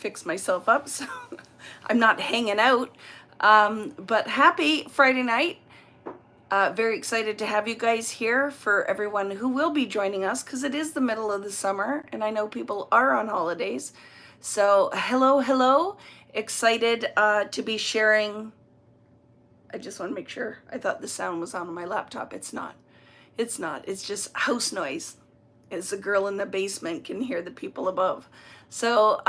fix myself up so I'm not hanging out. But happy Friday night. Very excited to have you guys here, for everyone who will be joining us, because it is the middle of the summer and I know people are on holidays. So hello. Excited to be sharing. I just want to make sure. I thought the sound was on my laptop. It's not. It's just house noise. As the girl in the basement can hear the people above. So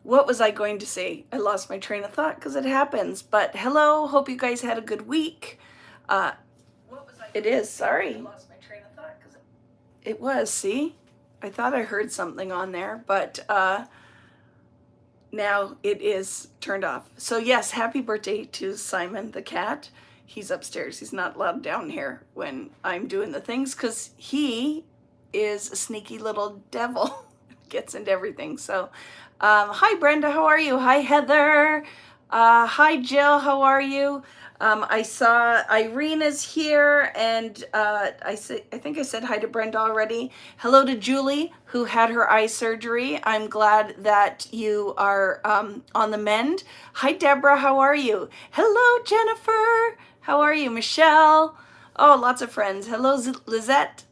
what was I going to say? I lost my train of thought because it happens. But hello, hope you guys had a good week. It is, sorry. I lost my train of thought because it was, see? I thought I heard something on there, but now it is turned off. So yes, happy birthday to Simon the cat. He's upstairs. He's not allowed down here when I'm doing the things because he is a sneaky little devil. Gets into everything. So hi Brenda, how are you? Hi Heather. Hi Jill, how are you? I saw Irene is here, and I think I said hi to Brenda already. Hello to Julie, who had her eye surgery. I'm glad that you are on the mend. Hi Deborah, how are you? Hello Jennifer, how are you? Michelle, oh, lots of friends. Hello Lizette,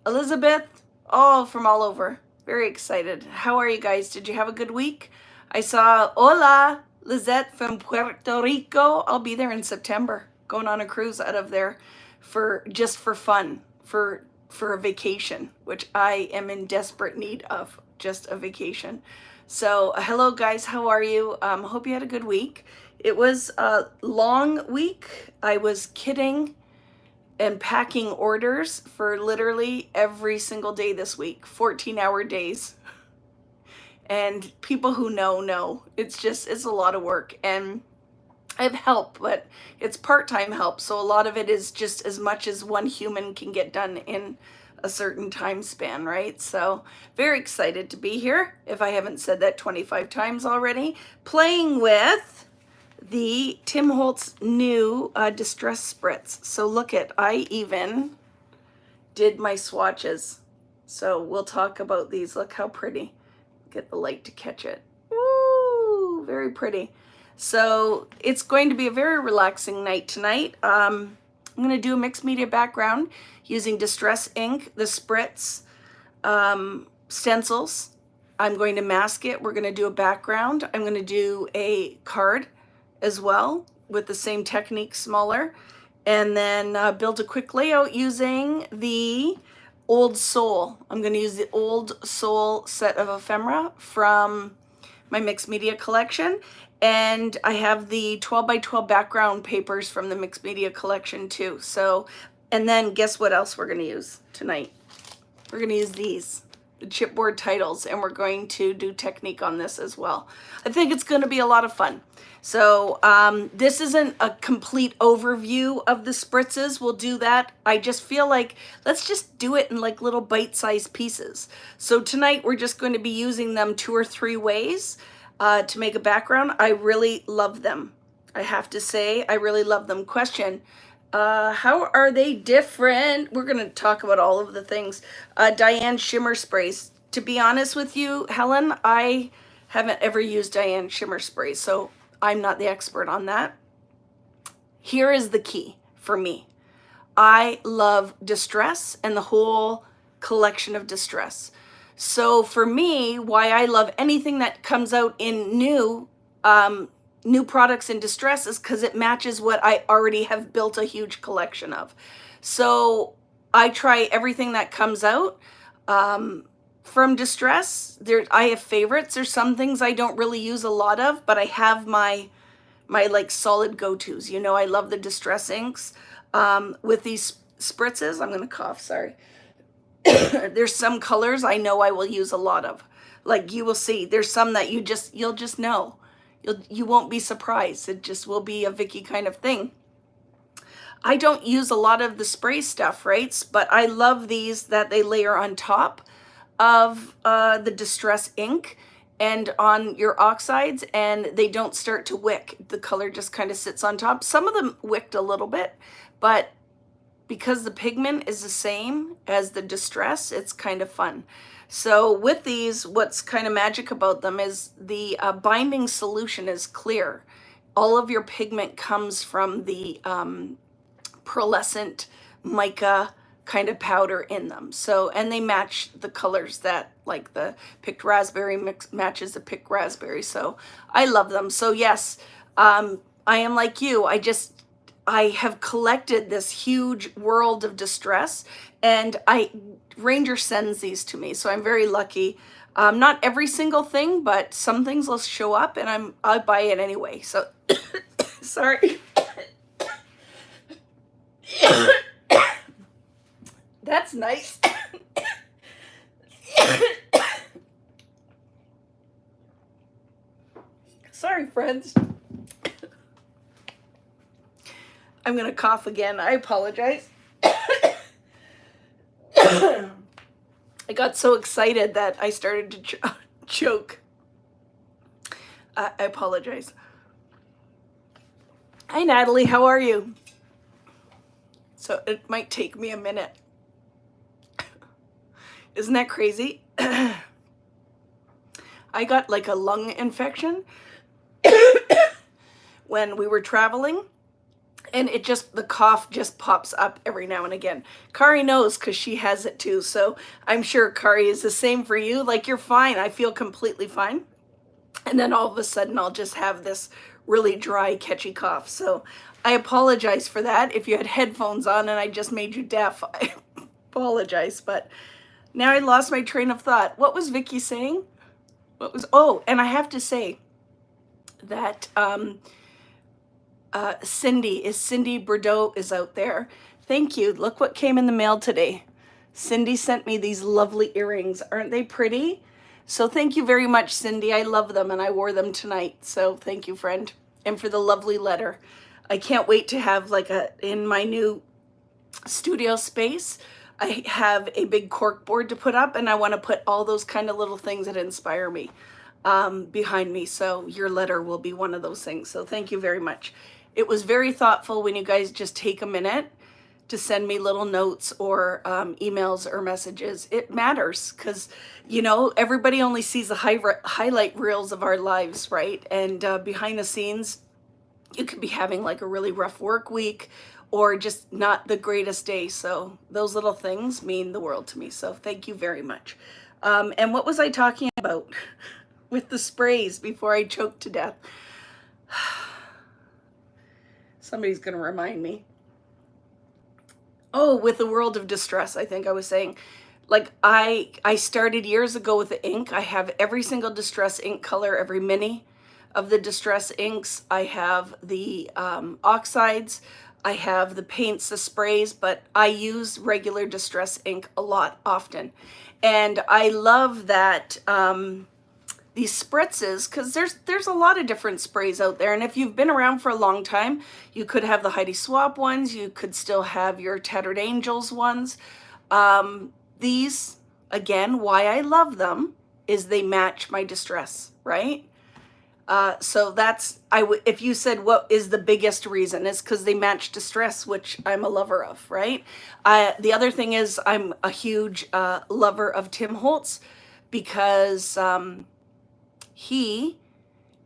Elizabeth, all from all over. Very excited. How are you guys? Did you have a good week? I saw Hola Lizette from Puerto Rico. I'll be there in September, going on a cruise out of there for fun, for a vacation, which I am in desperate need of, just a vacation. So hello guys, how are you? Hope you had a good week. It was a long week. I was kidding and packing orders for literally every single day this week, 14-hour days. And people who know, it's a lot of work. And I have help, but it's part-time help. So a lot of it is just as much as one human can get done in a certain time span, right? So very excited to be here, if I haven't said that 25 times already. Playing with the Tim Holtz new Distress Spritz. So look at, I even did my swatches. So we'll talk about these. Look how pretty. Get the light to catch it. Woo, very pretty. So it's going to be a very relaxing night tonight. I'm going to do a mixed media background using Distress ink, the Spritz stencils. I'm going to mask it. We're going to do a background. I'm going to do a card as well with the same technique, smaller, and then build a quick layout using the Old Soul. I'm going to use the Old Soul set of ephemera from my mixed media collection, and I have the 12 by 12 background papers from the mixed media collection too. So, and then guess what else we're going to use tonight? We're going to use these, the chipboard titles, and we're going to do technique on this as well. I think it's going to be a lot of fun. So this isn't a complete overview of the spritzes. We'll do that. I just feel like let's just do it in like little bite-sized pieces. So tonight we're just going to be using them 2 or 3 ways to make a background. I really love them. I have to say, I really love them. Question, how are they different? We're going to talk about all of the things. Diane shimmer sprays. To be honest with you, Helen, I haven't ever used Diane shimmer sprays, so I'm not the expert on that. Here is the key for me. I love Distress and the whole collection of Distress. So for me, why I love anything that comes out in new products in Distress is because it matches what I already have built a huge collection of. So I try everything that comes out. From Distress, I have favorites. There's some things I don't really use a lot of, but I have my like solid go-tos. You know, I love the Distress inks. With these spritzes, I'm gonna cough, sorry. There's some colors I know I will use a lot of. Like you will see, there's some that you'll just know. You won't be surprised. It just will be a Vicki kind of thing. I don't use a lot of the spray stuff, right? But I love these that they layer on top of the Distress ink and on your oxides, and they don't start to wick. The color just kind of sits on top. Some of them wicked a little bit, but because the pigment is the same as the Distress, it's kind of fun. So with these, what's kind of magic about them is the binding solution is clear. All of your pigment comes from the pearlescent mica kind of powder in them. So, and they match the colors that, like the picked raspberry matches the picked raspberry. So I love them. So yes, I am like you. I have collected this huge world of distress, and Ranger sends these to me. So I'm very lucky. Not every single thing, but some things will show up and I buy it anyway. So sorry. That's nice. Sorry, friends. I'm going to cough again. I apologize. I got so excited that I started to choke. I apologize. Hi, Natalie. How are you? So it might take me a minute. Isn't that crazy? I got like a lung infection when we were traveling, and the cough just pops up every now and again. Kari knows because she has it too. So I'm sure Kari is the same for you. Like, you're fine. I feel completely fine. And then all of a sudden I'll just have this really dry, catchy cough. So I apologize for that. If you had headphones on and I just made you deaf, I apologize. But now I lost my train of thought. What was Vicki saying? And I have to say that Cindy Bordeaux is out there. Thank you. Look what came in the mail today. Cindy sent me these lovely earrings. Aren't they pretty? So thank you very much, Cindy. I love them and I wore them tonight. So thank you, friend. And for the lovely letter. I can't wait to have in my new studio space, I have a big cork board to put up, and I want to put all those kind of little things that inspire me behind me. So your letter will be one of those things. So thank you very much. It was very thoughtful when you guys just take a minute to send me little notes or emails or messages. It matters because, everybody only sees the highlight reels of our lives, right? And behind the scenes, you could be having like a really rough work week or just not the greatest day. So those little things mean the world to me. So thank you very much. And what was I talking about with the sprays before I choked to death? Somebody's going to remind me. Oh, with the world of distress, I think I was saying, like, I started years ago with the ink. I have every single distress ink color, every mini of the distress inks. I have the oxides. I have the paints, the sprays, but I use regular distress ink a lot, often. And I love that these spritzes, because there's a lot of different sprays out there. And if you've been around for a long time, you could have the Heidi Swapp ones. You could still have your Tattered Angels ones. These, again, why I love them is they match my distress, right? So that's, if you said what is the biggest reason, it's because they match distress, which I'm a lover of, right? The other thing is I'm a huge lover of Tim Holtz because he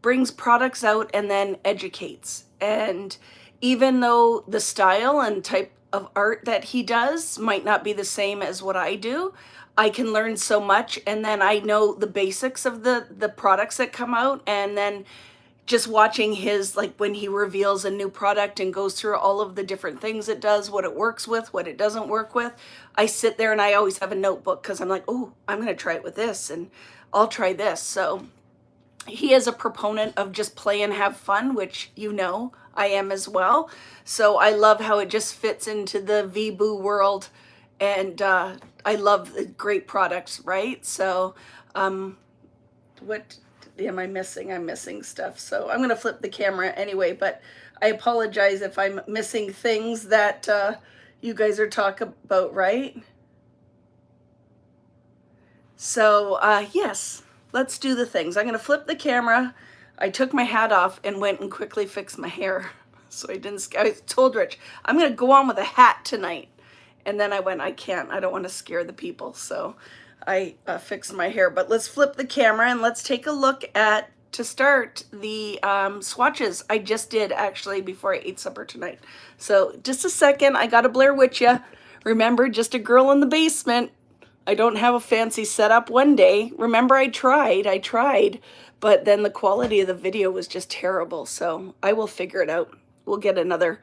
brings products out and then educates. And even though the style and type of art that he does might not be the same as what I do, I can learn so much, and then I know the basics of the products that come out, and then just watching his, like when he reveals a new product and goes through all of the different things it does, what it works with, what it doesn't work with, I sit there and I always have a notebook because I'm like, oh, I'm going to try it with this and I'll try this. So he is a proponent of just play and have fun, which I am as well. So I love how it just fits into the VBoo world. And I love the great products, right? So what am I missing? I'm missing stuff. So I'm going to flip the camera anyway, but I apologize if I'm missing things that you guys are talking about, right? So yes, let's do the things. I'm going to flip the camera. I took my hat off and went and quickly fixed my hair. So I told Rich, I'm going to go on with a hat tonight. And then I went, I can't. I don't want to scare the people. So I fixed my hair. But let's flip the camera and let's take a look at, to start, the swatches I just did actually before I ate supper tonight. So just a second, I got to Blair Witch ya. Remember, just a girl in the basement. I don't have a fancy setup. One day, remember, I tried, but then the quality of the video was just terrible. So I will figure it out. We'll get another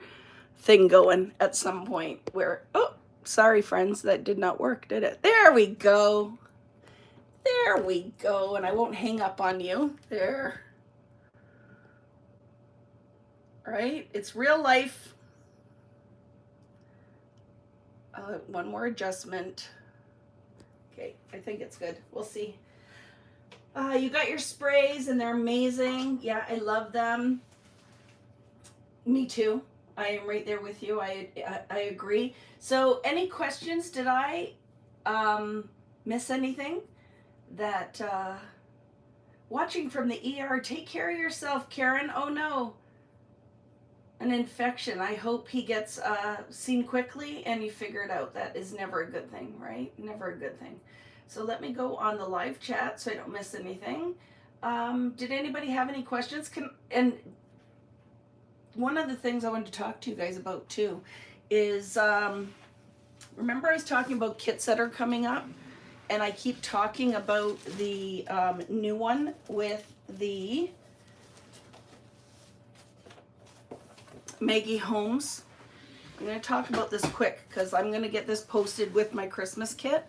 thing going at some point where, oh, sorry friends, that did not work, did it? There we go. There we go. And I won't hang up on you. There. Right? It's real life. One more adjustment. Okay, I think it's good. We'll see. You got your sprays and they're amazing. Yeah, I love them. Me too. I am right there with you. I agree. So any questions? Did I miss anything? That watching from the ER, take care of yourself, Karen. Oh no, an infection. I hope he gets seen quickly and you figure it out. That is never a good thing, right? Never a good thing. So let me go on the live chat so I don't miss anything. Did anybody have any questions? And one of the things I wanted to talk to you guys about too is, remember I was talking about kits that are coming up, and I keep talking about the new one with the Maggie Holmes. I'm going to talk about this quick because I'm going to get this posted with my Christmas kit.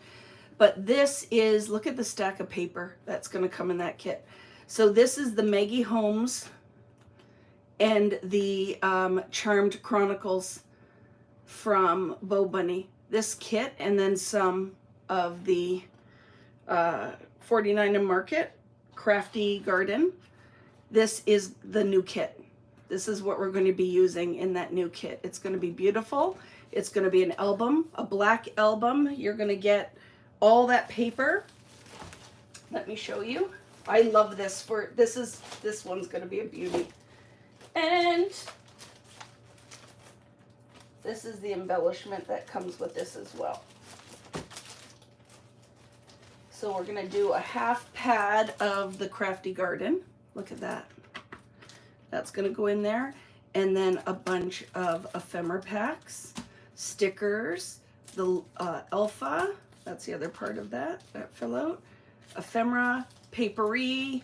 But this is, look at the stack of paper that's going to come in that kit. So this is the Maggie Holmes and the Charmed Chronicles from Bo Bunny. This kit, and then some of the 49 and Market Crafty Garden. This is the new kit. This is what we're going to be using in that new kit. It's going to be beautiful. It's going to be an album, a black album. You're going to get all that paper. Let me show you. I love this. This one's going to be a beauty. And this is the embellishment that comes with this as well. So we're going to do a half pad of the Crafty Garden. Look at that. That's going to go in there. And then a bunch of ephemera packs, stickers, the alpha. That's the other part of that fill out. Ephemera, papery,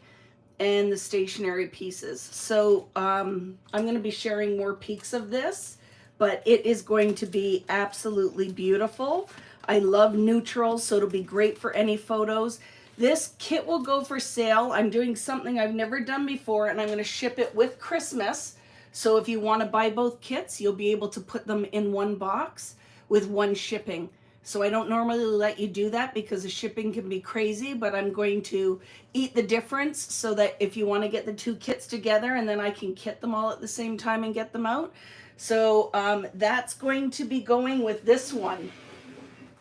and the stationery pieces. So I'm going to be sharing more peeks of this, but it is going to be absolutely beautiful. I love neutrals, so it'll be great for any photos. This kit will go for sale. I'm doing something I've never done before, and I'm going to ship it with Christmas. So if you want to buy both kits, you'll be able to put them in one box with one shipping. So I don't normally let you do that because the shipping can be crazy, but I'm going to eat the difference so that if you want to get the two kits together, and then I can kit them all at the same time and get them out. So that's going to be going with this one,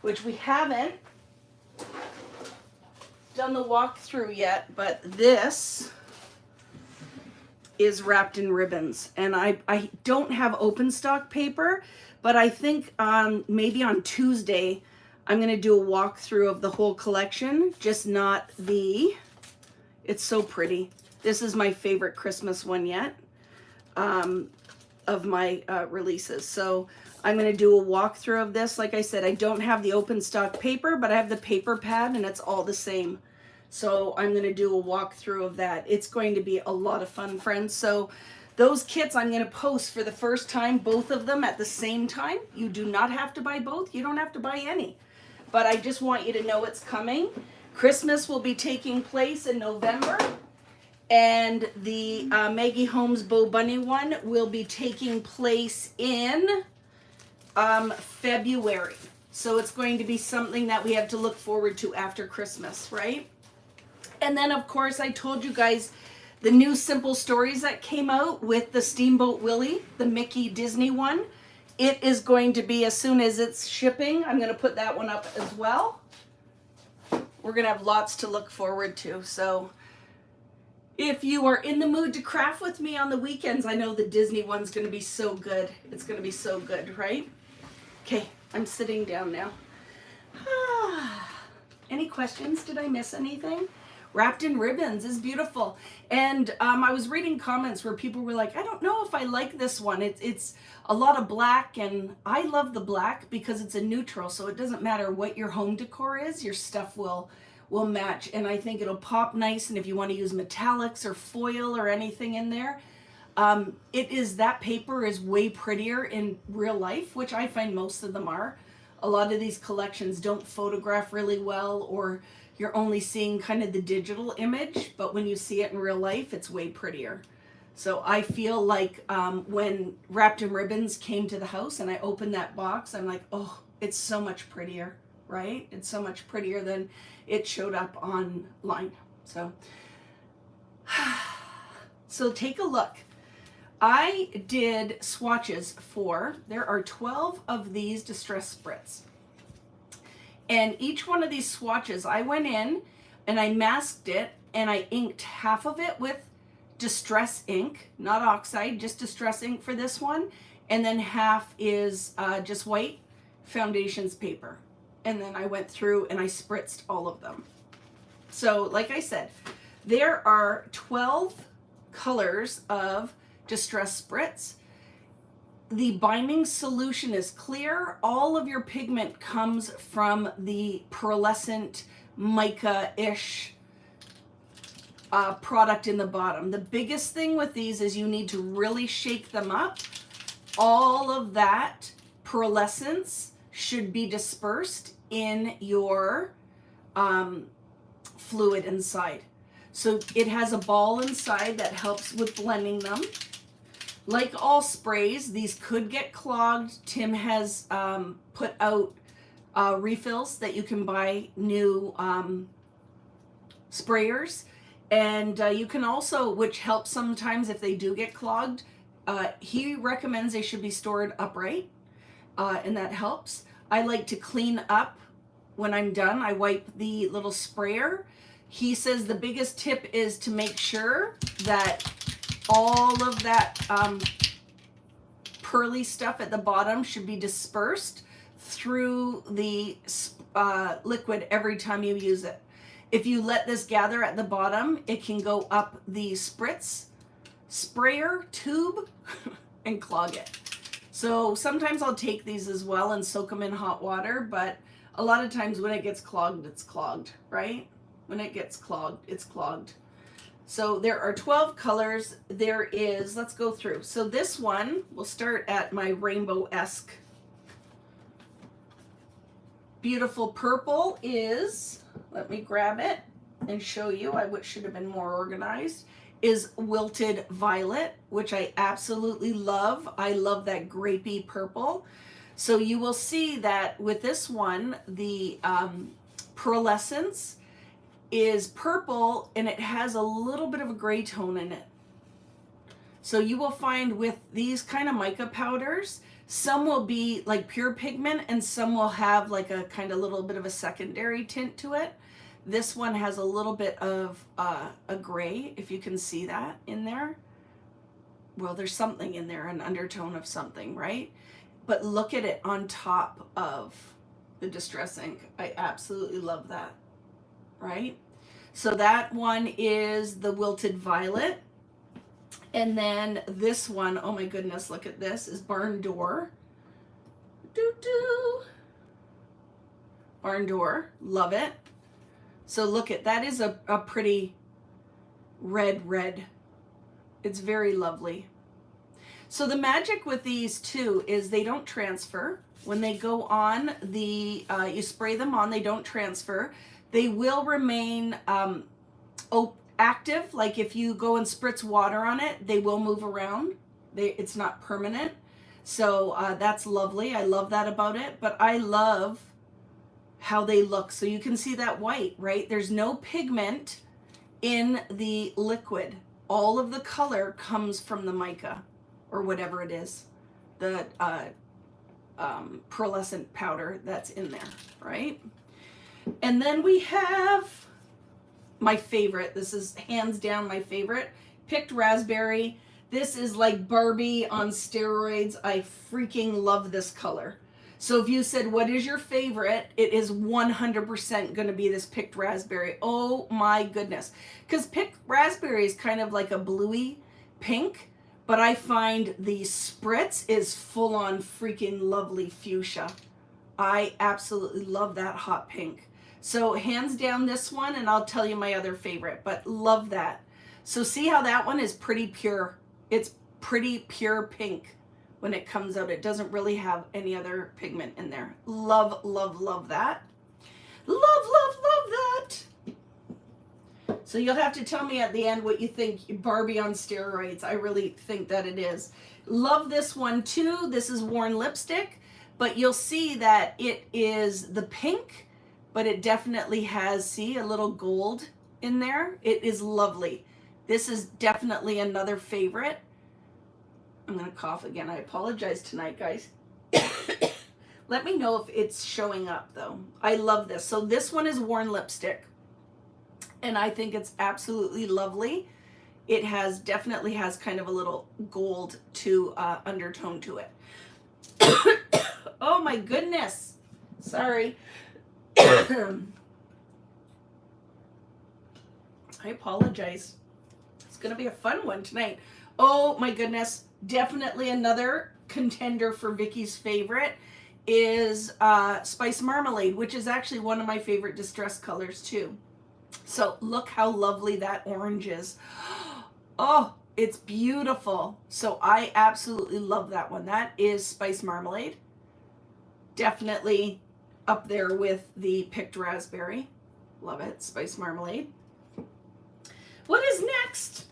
which we haven't done the walkthrough yet, but this is wrapped in ribbons. And I don't have open stock paper, but I think maybe on Tuesday, I'm going to do a walkthrough of the whole collection, just not the, it's so pretty. This is my favorite Christmas one yet of my releases. So I'm going to do a walkthrough of this. Like I said, I don't have the open stock paper, but I have the paper pad and it's all the same. So I'm going to do a walkthrough of that. It's going to be a lot of fun, friends. So those kits I'm going to post for the first time, both of them at the same time. You do not have to buy both. You don't have to buy any. But I just want you to know it's coming. Christmas will be taking place in November. And the Maggie Holmes Bo Bunny one will be taking place in February. So it's going to be something that we have to look forward to after Christmas, right? And then, of course, I told you guys the new Simple Stories that came out with the Steamboat Willie, the Mickey Disney one. It is going to be, as soon as it's shipping, I'm going to put that one up as well. We're going to have lots to look forward to. So if you are in the mood to craft with me on the weekends, I know the Disney one's going to be so good. It's going to be so good, right? Okay, I'm sitting down now. Any questions? Did I miss anything? Wrapped in Ribbons is beautiful. And I was reading comments where people were like, I don't know if I like this one. It's a lot of black, and I love the black because it's a neutral, so it doesn't matter what your home decor is, your stuff will match. And I think it'll pop nice, and if you want to use metallics or foil or anything in there, that paper is way prettier in real life, which I find most of them are. A lot of these collections don't photograph really well, or you're only seeing kind of the digital image, but when you see it in real life, it's way prettier. So I feel like when Wrapped in Ribbons came to the house and I opened that box, I'm like, oh, it's so much prettier, right? It's so much prettier than it showed up online. So, so take a look. I did swatches there are 12 of these Distress Spritz. And each one of these swatches, I went in and I masked it and I inked half of it with Distress ink, not oxide, just Distress ink for this one. And then half is just white foundations paper. And then I went through and I spritzed all of them. So like I said, there are 12 colors of Distress Spritz. The binding solution is clear. All of your pigment comes from the pearlescent mica-ish product in the bottom. The biggest thing with these is you need to really shake them up. All of that pearlescence should be dispersed in your fluid inside. So it has a ball inside that helps with blending them. Like all sprays, these could get clogged. Tim has put out refills that you can buy, new sprayers. And you can also, which helps sometimes if they do get clogged, he recommends they should be stored upright, and that helps. I like to clean up when I'm done. I wipe the little sprayer. He says the biggest tip is to make sure that all of that pearly stuff at the bottom should be dispersed through the liquid every time you use it. If you let this gather at the bottom, it can go up the Spritz sprayer tube and clog it. So sometimes I'll take these as well and soak them in hot water, but a lot of times when it gets clogged, it's clogged, right? When it gets clogged, it's clogged. So there are 12 colors. There is, let's go through. So this one, we'll start at my rainbow-esque. Beautiful purple is, let me grab it and show you, I should have been more organized, is Wilted Violet, which I absolutely love. I love that grapey purple. So you will see that with this one, the pearlescence is purple and it has a little bit of a gray tone in it. So you will find with these kind of mica powders, some will be like pure pigment and some will have like a kind of little bit of a secondary tint to it. This one has a little bit of a gray, if you can see that in there. Well, there's something in there, an undertone of something, right? But look at it on top of the Distress ink. I absolutely love that, right? So that one is the Wilted Violet. And then this one, oh my goodness, look at this, is Barn Door. Doo-doo. Barn Door, love it. So look at, that is a pretty red. It's very lovely. So the magic with these two is they don't transfer. When they go on, you spray them on, they don't transfer. They will remain active. Like if you go and spritz water on it, they will move around. It's not permanent. So that's lovely. I love that about it. But I love how they look. So you can see that white, right? There's no pigment in the liquid. All of the color comes from the mica or whatever it is, the pearlescent powder that's in there, right? And then we have my favorite. This is hands down my favorite. Picked Raspberry. This is like Barbie on steroids. I freaking love this color. So if you said, what is your favorite? It is 100% going to be this picked raspberry. Oh my goodness. Because picked raspberry is kind of like a bluey pink, but I find the Spritz is full on freaking lovely fuchsia. I absolutely love that hot pink. So hands down this one, and I'll tell you my other favorite, but love that. So see how that one is pretty pure. It's pretty pure pink when it comes out. It doesn't really have any other pigment in there. Love, love, love that. Love, love, love that. So you'll have to tell me at the end what you think. Barbie on steroids. I really think that it is. Love this one too. This is worn lipstick, but you'll see that it is the pink, but it definitely has, see, a little gold in there. It is lovely. This is definitely another favorite. I'm going to cough again. I apologize tonight, guys. Let me know if it's showing up, though. I love this. So this one is worn lipstick, and I think it's absolutely lovely. It definitely has kind of a little gold to undertone to it. Oh my goodness. Sorry. I apologize. It's going to be a fun one tonight. Oh my goodness. Definitely another contender for Vicky's favorite is Spice Marmalade, which is actually one of my favorite distress colors too. So look how lovely that orange is. Oh, it's beautiful. So I absolutely love that one. That is Spice Marmalade. Definitely up there with the picked raspberry. Love it. Spice Marmalade. What is next?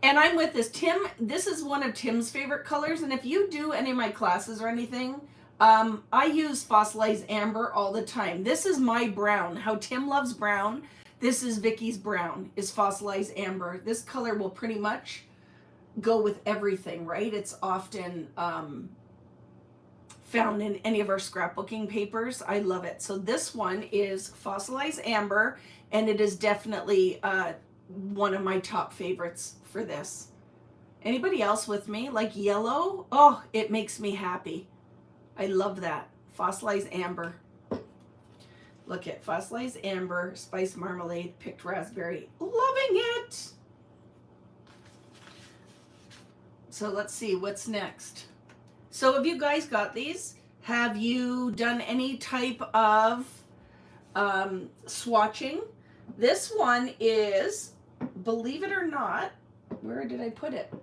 And I'm with this. Tim, this is one of Tim's favorite colors. And if you do any of my classes or anything, I use fossilized amber all the time. This is my brown. How Tim loves brown. This is Vicky's brown, is fossilized amber. This color will pretty much go with everything, right? It's often found in any of our scrapbooking papers. I love it. So this one is fossilized amber, and it is definitely one of my top favorites for this. Anybody else with me? Like yellow? Oh, it makes me happy. I love that. Fossilized amber. Look at fossilized amber, Spice Marmalade, picked raspberry. Loving it. So let's see what's next. So have you guys got these? Have you done any type of swatching? This one is, believe it or not, where did I put it?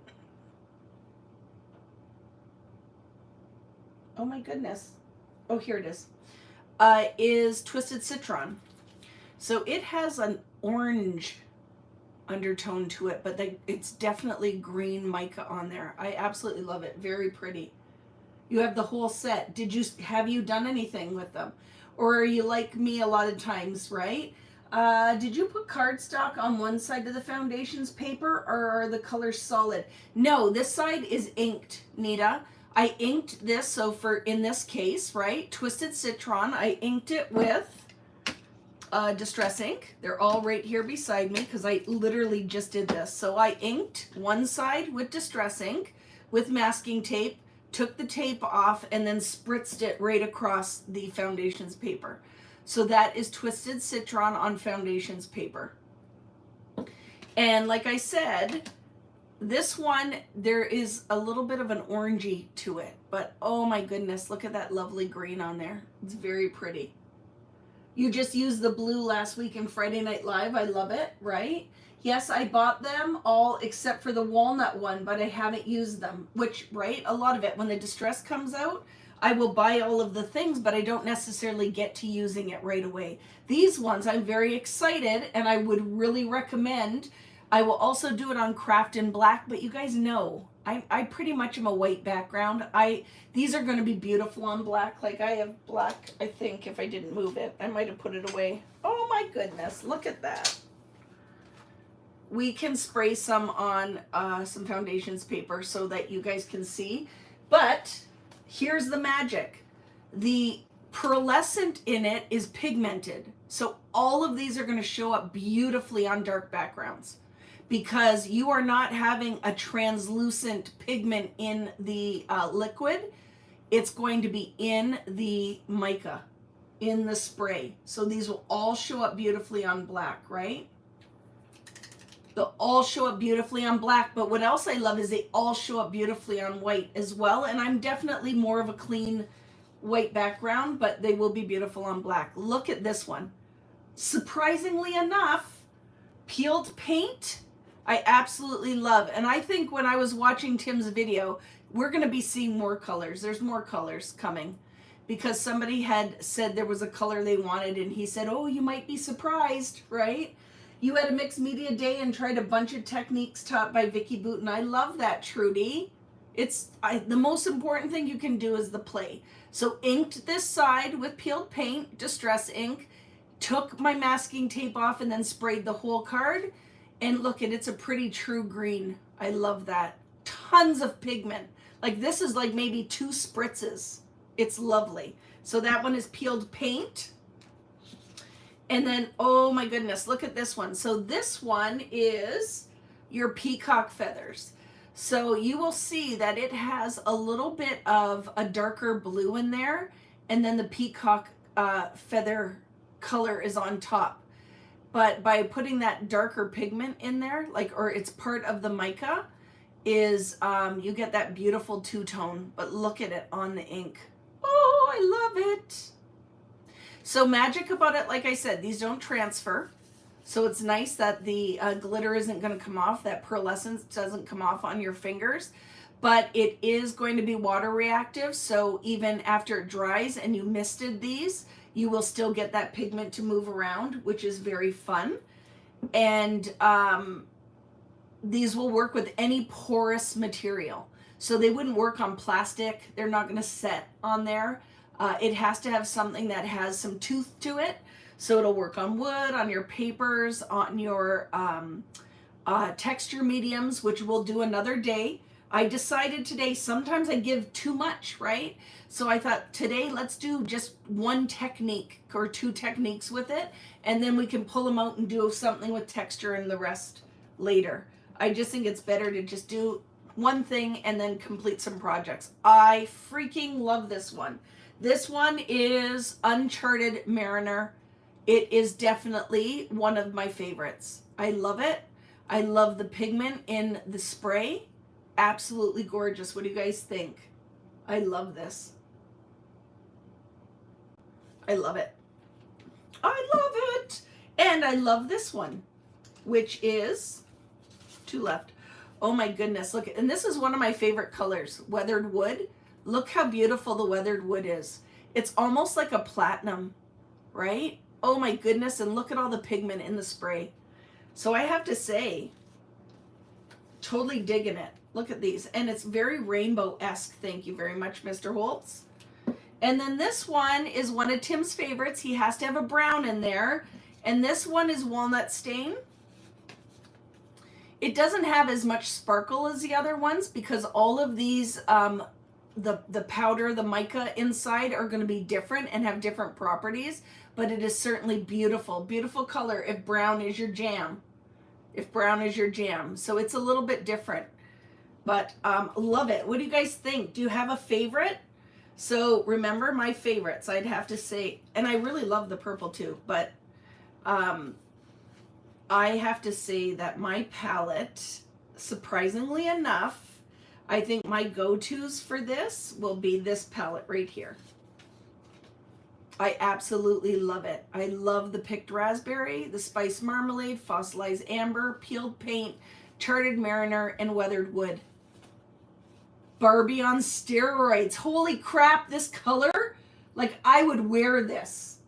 Oh my goodness. Oh, here it is Twisted Citron. So it has an orange undertone to it, but it's definitely green mica on there. I absolutely love it. Very pretty. You have the whole set. Have you done anything with them? Or are you like me a lot of times, right? Did you put cardstock on one side of the foundation's paper, or are the colors solid? No, this side is inked, Nita. I inked this, so in this case, right, Twisted Citron, I inked it with Distress ink. They're all right here beside me because I literally just did this. So I inked one side with Distress ink with masking tape, took the tape off, and then spritzed it right across the foundation's paper. So that is Twisted Citron on foundation's paper. And like I said, this one, there is a little bit of an orangey to it, but oh my goodness, look at that lovely green on there. It's very pretty. You just used the blue last week in Friday Night Live. I love it, right? Yes, I bought them all except for the walnut one, but I haven't used them, which, right, a lot of it, when the distress comes out, I will buy all of the things, but I don't necessarily get to using it right away. These ones, I'm very excited, and I would really recommend. I will also do it on Craft in Black, but you guys know, I pretty much am a white background. These are going to be beautiful on black. Like I have black, I think, if I didn't move it. I might have put it away. Oh my goodness, look at that. We can spray some on some foundations paper so that you guys can see. But here's the magic. The pearlescent in it is pigmented. So all of these are going to show up beautifully on dark backgrounds, because you are not having a translucent pigment in the liquid. it's going to be in the mica, in the spray. So these will all show up beautifully on black, right? They'll all show up beautifully on black, but what else I love is they all show up beautifully on white as well. And I'm definitely more of a clean white background, but they will be beautiful on black. Look at this one. Surprisingly enough, peeled paint, I absolutely love. And I think when I was watching Tim's video, we're going to be seeing more colors. There's more colors coming because somebody had said there was a color they wanted, and he said, oh, you might be surprised, right? You had a mixed media day and tried a bunch of techniques taught by Vicki Booten. I love that, Trudy. The most important thing you can do is the play. So inked this side with peeled paint, distress ink, took my masking tape off and then sprayed the whole card. And look, it's a pretty true green. I love that. Tons of pigment. Like this is like maybe 2 spritzes. It's lovely. So that one is peeled paint. And then, oh my goodness, look at this one. So this one is your peacock feathers. So you will see that it has a little bit of a darker blue in there, and then the peacock feather color is on top. But by putting that darker pigment in there, or it's part of the mica, is you get that beautiful two-tone. But look at it on the ink. Oh, I love it. So magic about it, like I said, these don't transfer. So it's nice that the glitter isn't going to come off, that pearlescence doesn't come off on your fingers, but it is going to be water reactive. So even after it dries and you misted these, you will still get that pigment to move around, which is very fun. And these will work with any porous material. So they wouldn't work on plastic. They're not going to set on there. It has to have something that has some tooth to it. So it'll work on wood, on your papers, on your texture mediums, which we'll do another day. I decided today, sometimes I give too much, right? So I thought today, let's do just 1 technique or 2 techniques with it. And then we can pull them out and do something with texture and the rest later. I just think it's better to just do one thing and then complete some projects. I freaking love this one. This one is Uncharted Mariner. It is definitely one of my favorites. I love it. I love the pigment in the spray. Absolutely gorgeous. What do you guys think? I love this. I love it. I love it. And I love this one, which is 2 left. Oh my goodness. Look, and this is one of my favorite colors, weathered wood. Look how beautiful the weathered wood is. It's almost like a platinum, right? Oh my goodness, and look at all the pigment in the spray. So I have to say, totally digging it. Look at these. And it's very rainbow-esque. Thank you very much, Mr. Holtz. And then this one is one of Tim's favorites. He has to have a brown in there. And this one is walnut stain. It doesn't have as much sparkle as the other ones because all of these, the powder, the mica inside are going to be different and have different properties. But it is certainly beautiful. Beautiful color if brown is your jam. If brown is your jam. So it's a little bit different. But love it. What do you guys think? Do you have a favorite? So remember my favorites, I'd have to say, and I really love the purple too, but I have to say that my palette, surprisingly enough, I think my go-tos for this will be this palette right here. I absolutely love it. I love the picked raspberry, the spiced marmalade, fossilized amber, peeled paint, charted mariner, and weathered wood. Barbie on steroids. Holy crap, this color, like I would wear this.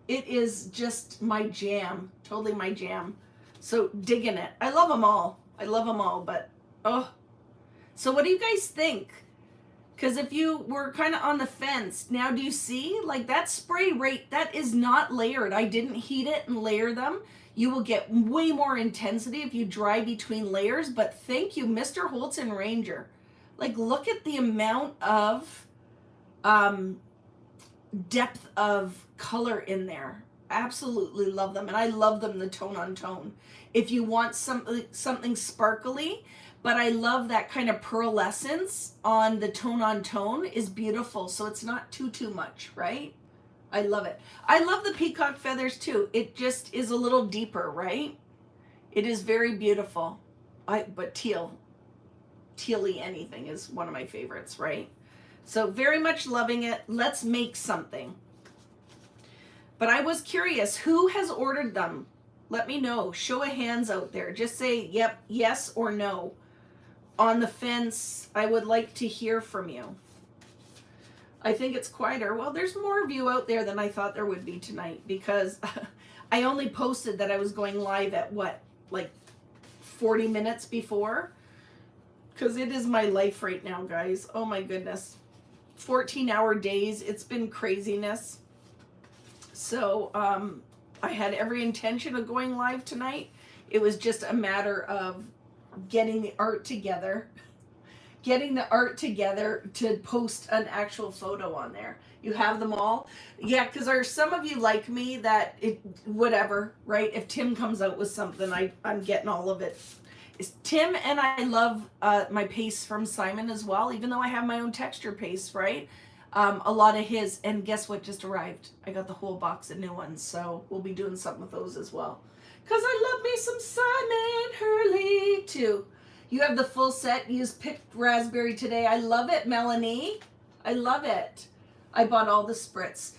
It is just my jam, totally my jam. So digging it. I love them all. I love them all, but oh. So what do you guys think? Because if you were kind of on the fence, now do you see? Like that spray rate, that is not layered. I didn't heat it and layer them. You will get way more intensity if you dry between layers, but thank you, Mr. Holtz and Ranger. Like look at the amount of depth of color in there. Absolutely love them, and I love them the tone on tone. If you want something sparkly, but I love that kind of pearlescence on the tone on tone is beautiful, so it's not too much, right? I love it. I love the peacock feathers too. It just is a little deeper, right? It is very beautiful. But tealy anything is one of my favorites, right? So very much loving it. Let's make something. But I was curious, who has ordered them? Let me know. Show of hands out there. Just say yep, yes or no. On the fence, I would like to hear from you. I think it's quieter. Well, there's more of you out there than I thought there would be tonight, because I only posted that I was going live at what, like 40 minutes before? Because it is my life right now, guys. Oh my goodness. 14-hour days. It's been craziness. So I had every intention of going live tonight. It was just a matter of getting the art together to post an actual photo on there. You have them all? Yeah, because there's some of you like me that whatever, right? If Tim comes out with something, I'm getting all of it. Tim and I love my paste from Simon as well, even though I have my own texture paste, right? A lot of his, and guess what just arrived? I got the whole box of new ones, so we'll be doing something with those as well. Because I love me some Simon Hurley too. You have the full set. Used picked raspberry today. I love it, Melanie. I love it. I bought all the Spritz.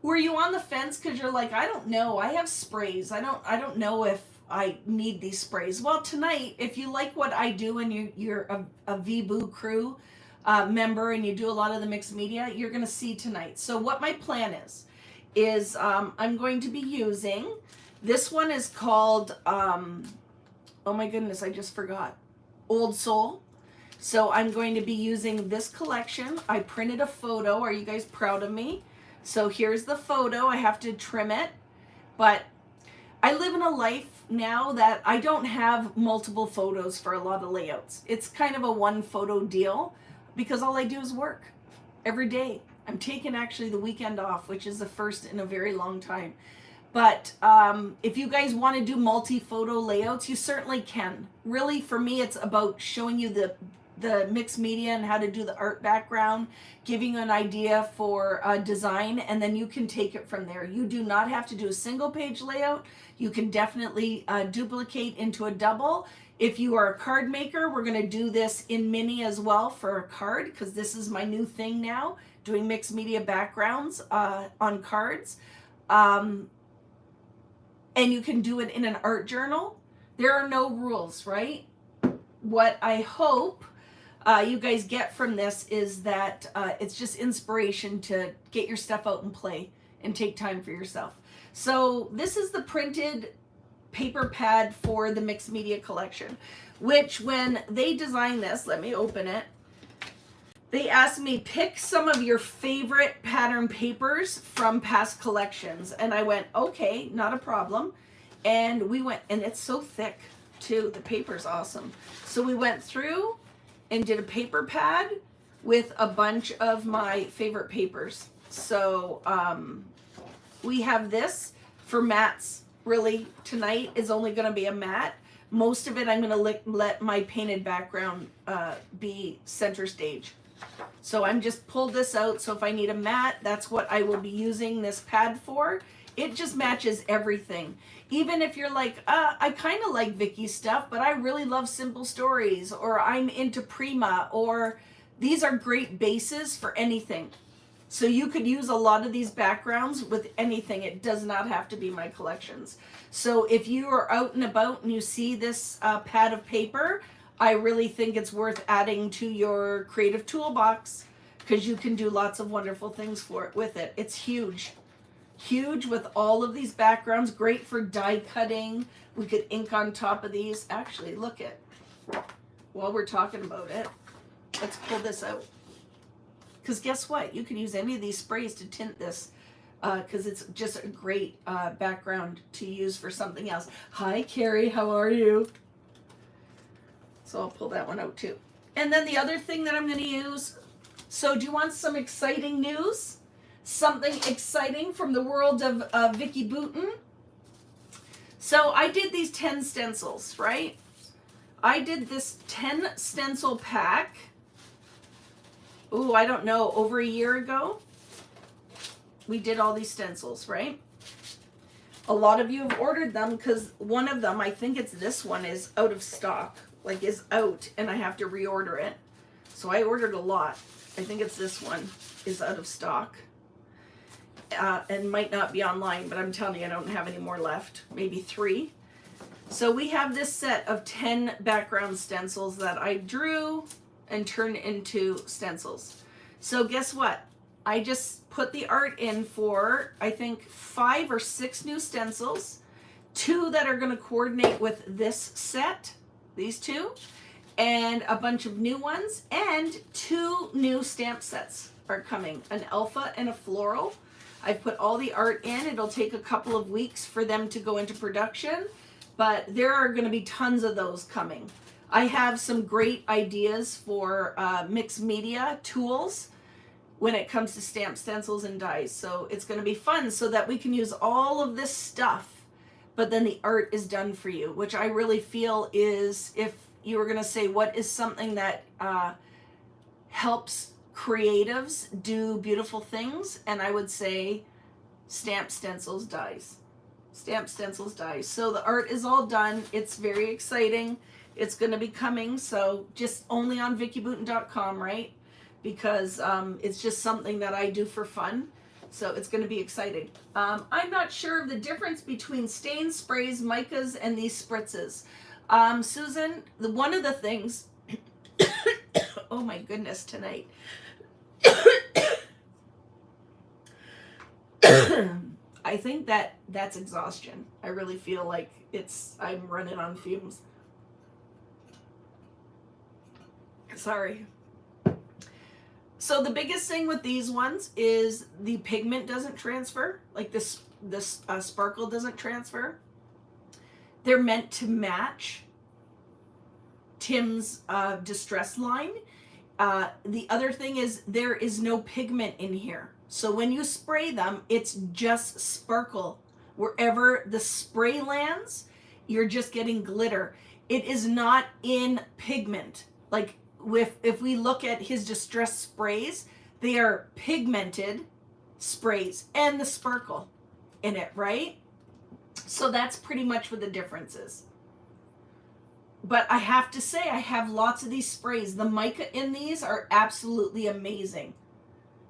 Were you on the fence because you're like, I don't know. I have sprays. I don't know if I need these sprays. Well, tonight, if you like what I do and you're a VBoo crew member and you do a lot of the mixed media, you're going to see tonight. So what my plan is I'm going to be using, this one is called, oh my goodness, I just forgot. Old Soul. So I'm going to be using this collection. I printed a photo. Are you guys proud of me? So here's the photo. I have to trim it, but I live in a life now that I don't have multiple photos for a lot of layouts. It's kind of a one photo deal because all I do is work every day. I'm taking actually the weekend off, which is the first in a very long time. But if you guys want to do multi-photo layouts, you certainly can. Really, for me, it's about showing you the mixed media and how to do the art background, giving you an idea for design, and then you can take it from there. You do not have to do a single page layout. You can definitely duplicate into a double. If you are a card maker, we're going to do this in mini as well for a card, because this is my new thing now, doing mixed media backgrounds on cards. And you can do it in an art journal. There are no rules, right? What I hope you guys get from this is that it's just inspiration to get your stuff out and play and take time for yourself. So this is the printed paper pad for the mixed media collection, which when they designed this, let me open it. They asked me, pick some of your favorite pattern papers from past collections. And I went, okay, not a problem. And we went, and it's so thick too. The paper's awesome. So we went through and did a paper pad with a bunch of my favorite papers. So we have this for mats. Really, tonight is only going to be a mat. Most of it I'm going to let my painted background be center stage. So I'm just pulled this out. So if I need a mat, that's what I will be using this pad for. It just matches everything. Even if you're like, I kind of like Vicki's stuff, but I really love Simple Stories, or I'm into Prima, or these are great bases for anything. So you could use a lot of these backgrounds with anything. It does not have to be my collections. So if you are out and about and you see this pad of paper, I really think it's worth adding to your creative toolbox, because you can do lots of wonderful things with it. It's huge. Huge with all of these backgrounds. Great for die cutting. We could ink on top of these. Actually, look at, while we're talking about it, let's pull this out. Because guess what? You can use any of these sprays to tint this, because it's just a great background to use for something else. Hi, Carrie. How are you? So I'll pull that one out too. And then the other thing that I'm going to use, so do you want some exciting news? something exciting from the world of Vicki Boutin. So I did these 10 stencils, right? I did this 10 stencil pack, I don't know, over a year ago. We did all these stencils, right? A lot of you have ordered them because one of them, I think it's this one, is out of stock, like is out, and I have to reorder it. So I ordered a lot. I think it's this one is out of stock. And might not be online, but I'm telling you, I don't have any more left, maybe 3. So we have this set of 10 background stencils that I drew and turned into stencils. So guess what? I just put the art in for, I think, 5 or 6 new stencils, 2 that are going to coordinate with this set, these 2, and a bunch of new ones, and 2 new stamp sets are coming, an alpha and a floral. I've put all the art in. It'll take a couple of weeks for them to go into production, but there are going to be tons of those coming. I have some great ideas for mixed media tools when it comes to stamp stencils and dies. So it's going to be fun so that we can use all of this stuff, but then the art is done for you, which I really feel is, if you were going to say what is something that helps creatives do beautiful things, and I would say stamp stencils dies. Stamp stencils dies. So the art is all done. It's very exciting. It's going to be coming, so just only on vickyboutin.com, right? Because it's just something that I do for fun. So it's going to be exciting. I'm not sure of the difference between stain sprays, micas, and these spritzes. Susan, one of the things, oh my goodness, tonight. I think that's exhaustion. I really feel like I'm running on fumes. Sorry. So the biggest thing with these ones is the pigment doesn't transfer. Like this sparkle doesn't transfer. They're meant to match Tim's distress line. The other thing is there is no pigment in here. So when you spray them, it's just sparkle. Wherever the spray lands, you're just getting glitter. It is not in pigment. Like if we look at his distress sprays, they are pigmented sprays and the sparkle in it, right? So that's pretty much what the difference is. But I have to say, I have lots of these sprays. The mica in these are absolutely amazing,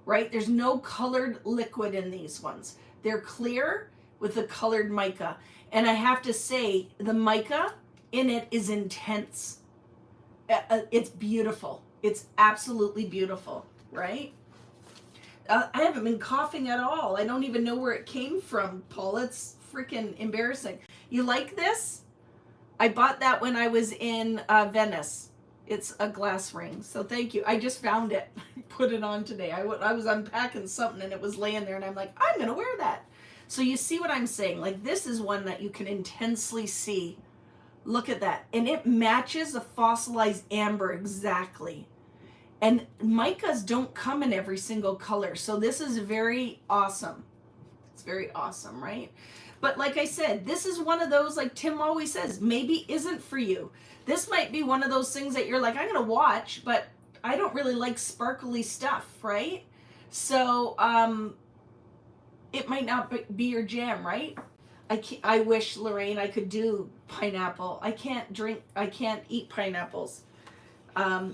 right? There's no colored liquid in these ones. They're clear with the colored mica. And I have to say, the mica in it is intense. It's beautiful. It's absolutely beautiful, right? I haven't been coughing at all. I don't even know where it came from, Paul. It's freaking embarrassing. You like this? I bought that when I was in Venice. It's a glass ring. So thank you. I just found it. Put it on today. I was unpacking something and it was laying there and I'm like, I'm going to wear that. So you see what I'm saying? Like this is one that you can intensely see. Look at that. And it matches a fossilized amber exactly. And micas don't come in every single color. So this is very awesome. It's very awesome, right? But like I said, this is one of those, like Tim always says, maybe isn't for you. This might be one of those things that you're like, I'm going to watch, but I don't really like sparkly stuff, right? So it might not be your jam, right? I wish, Lorraine, I could do pineapple. I can't eat pineapples.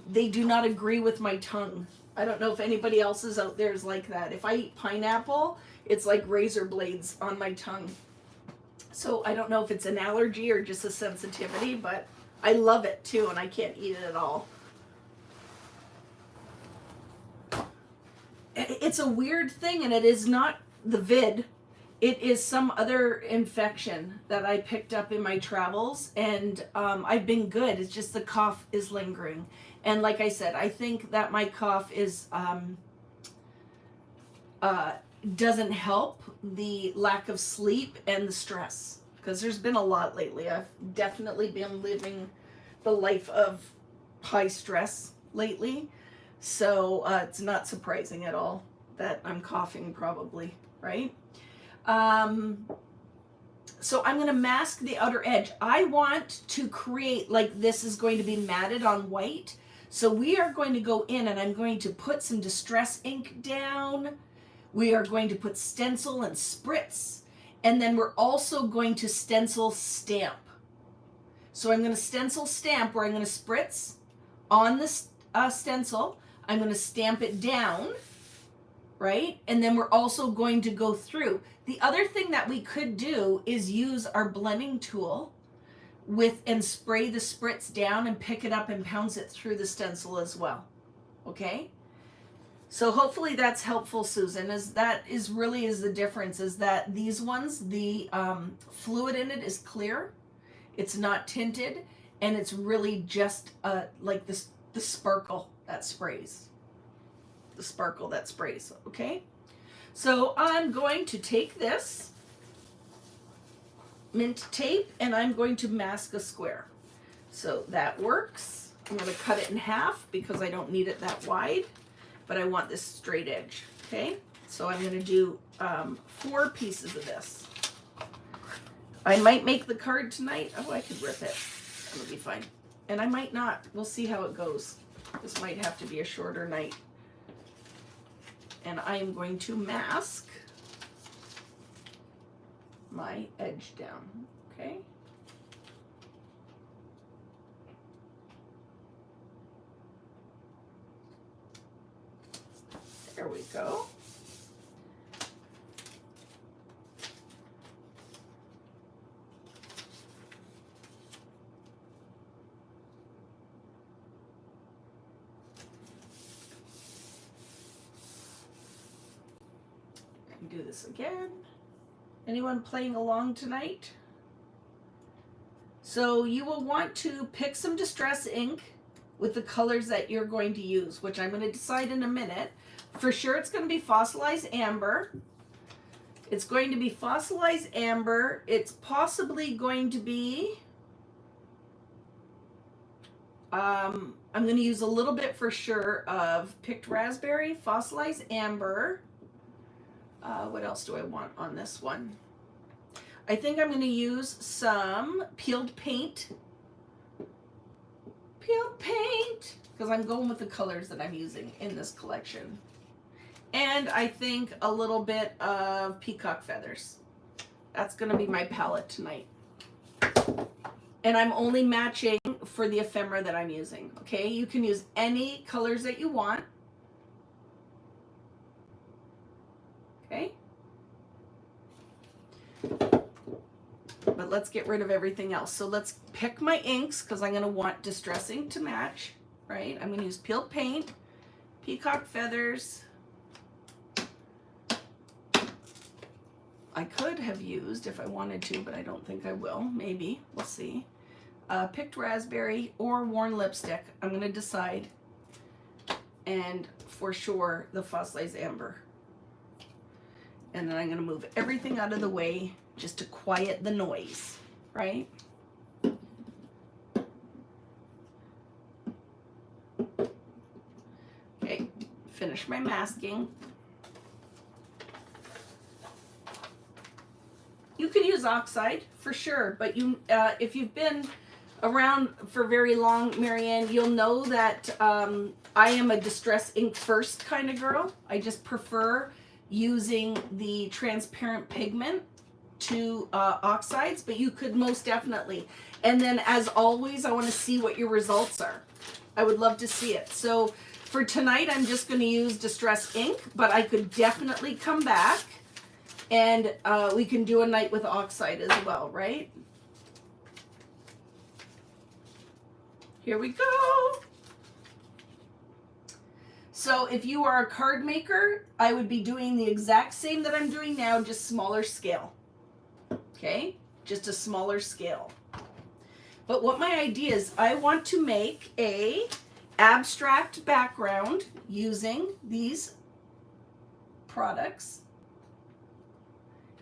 They do not agree with my tongue. I don't know if anybody else's out there is like that. If I eat pineapple, it's like razor blades on my tongue. So I don't know if it's an allergy or just a sensitivity, but I love it too, and I can't eat it at all. It's a weird thing, and it is not the vid. It is some other infection that I picked up in my travels, and I've been good. It's just the cough is lingering. And like I said, I think that my cough is doesn't help the lack of sleep and the stress, because there's been a lot lately. I've definitely been living the life of high stress lately, so it's not surprising at all that I'm coughing probably, right? So I'm going to mask the outer edge. I want to create like this is going to be matted on white. So we are going to go in and I'm going to put some distress ink down. We are going to put stencil and spritz. And then we're also going to stencil stamp. So I'm going to stencil stamp where I'm going to spritz on this stencil. I'm going to stamp it down, right? And then we're also going to go through. The other thing that we could do is use our blending tool and spray the spritz down and pick it up and pounce it through the stencil as well. Okay? So hopefully that's helpful, Susan. That is really the difference, is that these ones, the fluid in it is clear, it's not tinted, and it's really just like this the sparkle that sprays. The sparkle that sprays, okay? So I'm going to take this mint tape and I'm going to mask a square. So that works. I'm going to cut it in half because I don't need it that wide, but I want this straight edge, okay? So I'm going to do 4 pieces of this. I might make the card tonight. Oh, I could rip it. It'll be fine. And I might not. We'll see how it goes. This might have to be a shorter night. And I am going to mask my edge down, okay? There we go. Do this again. Anyone playing along tonight? So you will want to pick some distress ink with the colors that you're going to use, which I'm going to decide in a minute. For sure it's going to be fossilized amber. It's going to be fossilized amber. It's possibly going to be I'm going to use a little bit for sure of picked raspberry, fossilized amber. What else do I want on this one? I think I'm going to use some peeled paint. Peeled paint! Because I'm going with the colors that I'm using in this collection. And I think a little bit of peacock feathers. That's going to be my palette tonight. And I'm only matching for the ephemera that I'm using. Okay, you can use any colors that you want. Okay. But let's get rid of everything else. So let's pick my inks because I'm going to want distress ink to match, right? I'm going to use peeled paint, peacock feathers. I could have used if I wanted to, but I don't think I will. Maybe. We'll see. Picked raspberry or worn lipstick. I'm going to decide. And for sure, the fossilized amber. And then I'm going to move everything out of the way just to quiet the noise, right? Okay, finish my masking. You can use oxide for sure, but if you've been around for very long, Marianne, you'll know that I am a distress ink first kind of girl. I just prefer using the transparent pigment to oxides, but you could most definitely. And then as always, I want to see what your results are. I would love to see it. So for tonight, I'm just going to use distress ink, but I could definitely come back and we can do a night with oxide as well, right? Here we go. So if you are a card maker, I would be doing the exact same that I'm doing now, just smaller scale. Okay, just a smaller scale. But what my idea is, I want to make a abstract background using these products.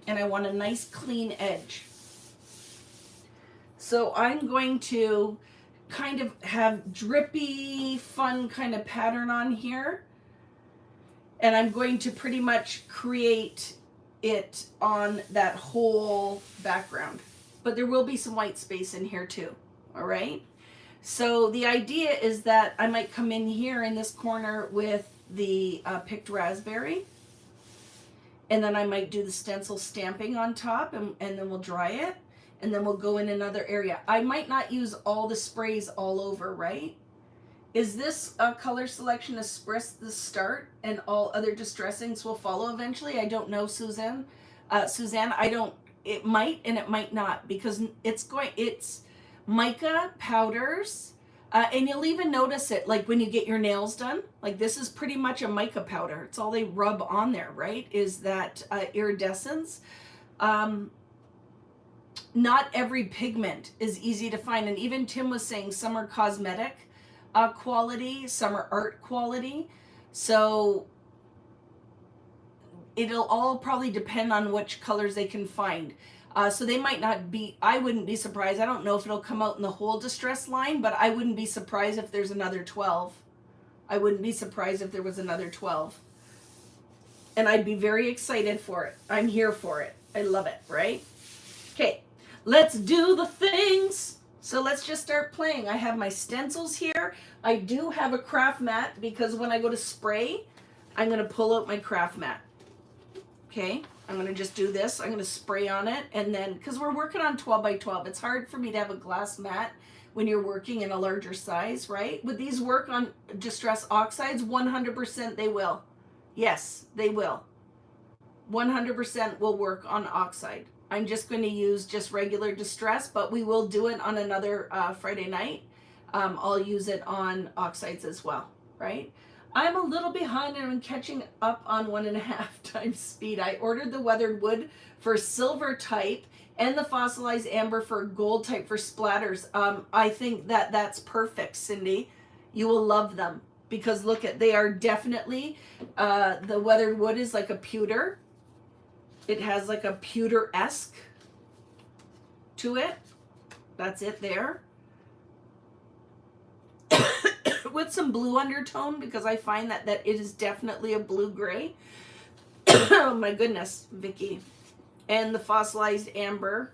And I want a nice clean edge. So I'm going to kind of have drippy, fun kind of pattern on here. And I'm going to pretty much create it on that whole background. But there will be some white space in here too. All right. So the idea is that I might come in here in this corner with the picked raspberry. And then I might do the stencil stamping on top, and then we'll dry it. And then we'll go in another area. I might not use all the sprays all over, right? Is this color selection a Spritz the start, and all other distressings will follow eventually? I don't know, Suzanne. Suzanne, I don't. It might and it might not, because it's mica powders, and you'll even notice it like when you get your nails done. Like this is pretty much a mica powder. It's all they rub on there, right? Is that iridescence. Not every pigment is easy to find, and even Tim was saying some are cosmetic quality, some are art quality. So it'll all probably depend on which colors they can find. So they might not be, I wouldn't be surprised. I don't know if it'll come out in the whole distress line, but I wouldn't be surprised if there's another 12. I wouldn't be surprised if there was another 12. And I'd be very excited for it. I'm here for it. I love it, right? Okay, let's do the things. So let's just start playing. I have my stencils here. I do have a craft mat because when I go to spray, I'm going to pull out my craft mat. Okay, I'm going to just do this. I'm going to spray on it, and then, because we're working on 12 by 12, it's hard for me to have a glass mat when you're working in a larger size, right? Would these work on Distress Oxides? 100% they will. Yes, they will. 100% will work on oxide. I'm just going to use just regular Distress, but we will do it on another Friday night. I'll use it on oxides as well, right? I'm a little behind and I'm catching up on 1.5 times speed. I ordered the weathered wood for silver type and the fossilized amber for gold type for splatters. I think that that's perfect, Cindy. You will love them because look at, they are definitely, the weathered wood is like a pewter. It has like a pewter-esque to it. That's it there. With some blue undertone, because I find that it is definitely a blue-gray. Oh my goodness, Vicki. And the fossilized amber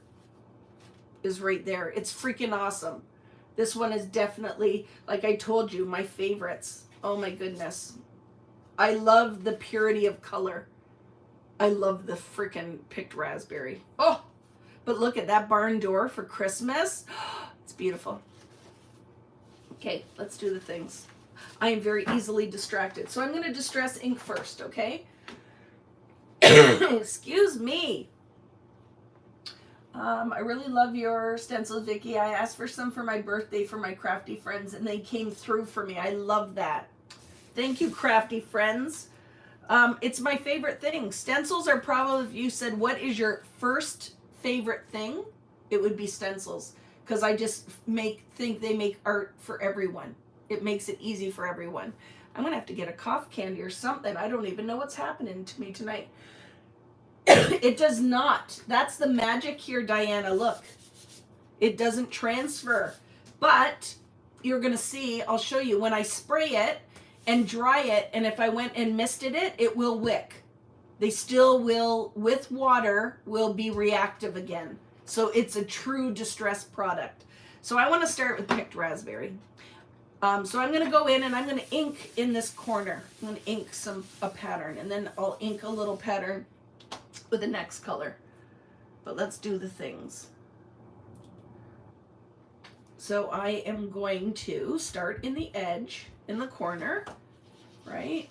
is right there. It's freaking awesome. This one is definitely, like I told you, my favorites. Oh my goodness. I love the purity of color. I love the freaking picked raspberry. Oh, but look at that barn door for Christmas. It's beautiful. Okay, let's do the things. I am very easily distracted. So I'm going to distress ink first, okay? Excuse me. I really love your stencils, Vicki. I asked for some for my birthday for my crafty friends, and they came through for me. I love that. Thank you, crafty friends. It's my favorite thing. Stencils are probably, if you said, what is your first favorite thing? It would be stencils. Because I just think they make art for everyone. It makes it easy for everyone. I'm going to have to get a cough candy or something. I don't even know what's happening to me tonight. It does not. That's the magic here, Diana. Look. It doesn't transfer. But you're going to see, I'll show you, when I spray it and dry it, and if I went and misted it, it will wick. They still will, with water, will be reactive again. So it's a true distress product. So I want to start with picked raspberry. So I'm going to go in and I'm going to ink in this corner. I'm going to ink a pattern, and then I'll ink a little pattern with the next color. But let's do the things. So I am going to start in the edge, in the corner, right?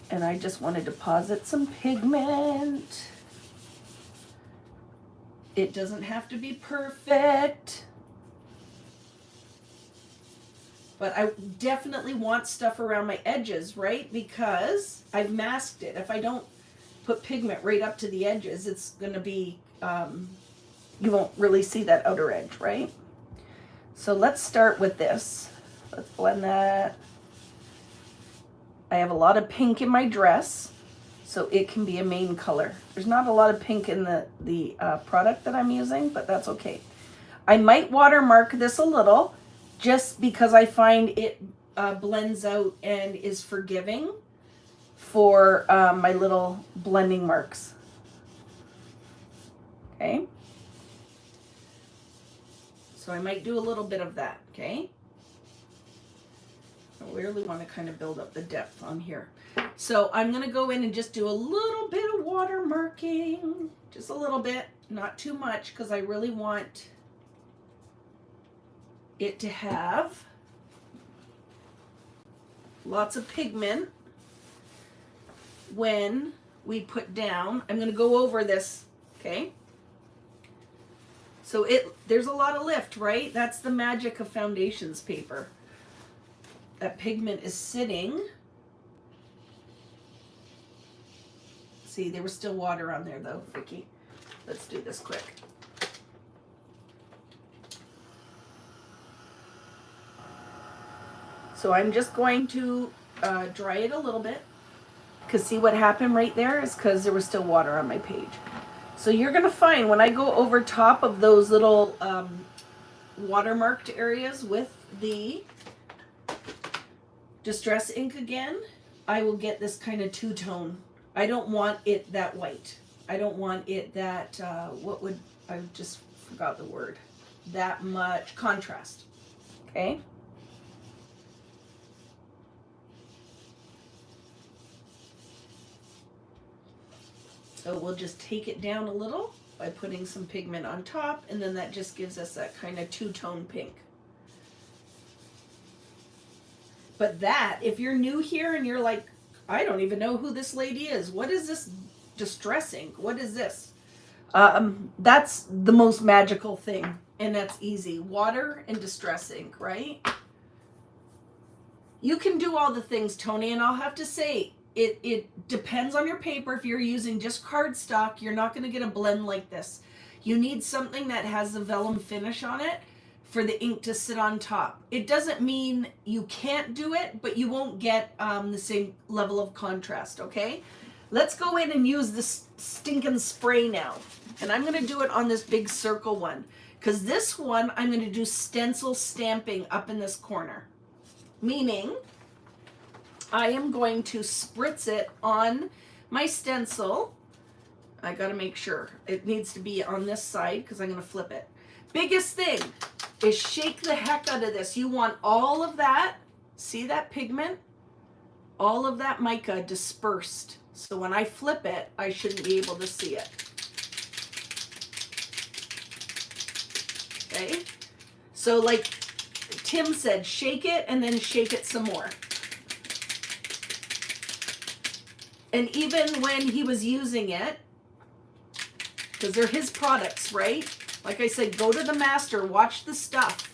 And I just want to deposit some pigment. It doesn't have to be perfect. But I definitely want stuff around my edges, right? Because I've masked it. If I don't put pigment right up to the edges, it's going to be, you won't really see that outer edge, right? So let's start with this. Let's blend that. I have a lot of pink in my dress, so it can be a main color. There's not a lot of pink in the product that I'm using, but that's okay. I might watermark this a little just because I find it blends out and is forgiving for my little blending marks. Okay. So I might do a little bit of that, okay? I really want to kind of build up the depth on here. So I'm going to go in and just do a little bit of water marking, just a little bit, not too much, because I really want it to have lots of pigment when we put down. I'm going to go over this, okay? So there's a lot of lift, right? That's the magic of foundations paper. That pigment is sitting. See, there was still water on there though, Vicki. Let's do this quick. So I'm just going to dry it a little bit, because see what happened right there is because there was still water on my page. So you're going to find when I go over top of those little watermarked areas with the Distress ink again, I will get this kind of two-tone. I don't want it that white. I don't want it that, I just forgot the word, that much contrast, okay? So we'll just take it down a little by putting some pigment on top, and then that just gives us that kind of two-tone pink. But that, if you're new here and you're like, I don't even know who this lady is. What is this Distress ink? What is this? That's the most magical thing, and that's easy. Water and Distress ink, right? You can do all the things, Tony, and I'll have to say, it depends on your paper. If you're using just cardstock, you're not going to get a blend like this. You need something that has the vellum finish on it for the ink to sit on top. It doesn't mean you can't do it, but you won't get the same level of contrast, okay? Let's go in and use this stinking spray now. And I'm going to do it on this big circle one, because this one I'm going to do stencil stamping up in this corner. Meaning, I am going to spritz it on my stencil. I got to make sure it needs to be on this side because I'm going to flip it. Biggest thing is shake the heck out of this. You want all of that, see that pigment? All of that mica dispersed. So when I flip it, I shouldn't be able to see it. Okay? So like Tim said, shake it and then shake it some more. And even when he was using it, because they're his products, right? Like I said, go to the master, watch the stuff.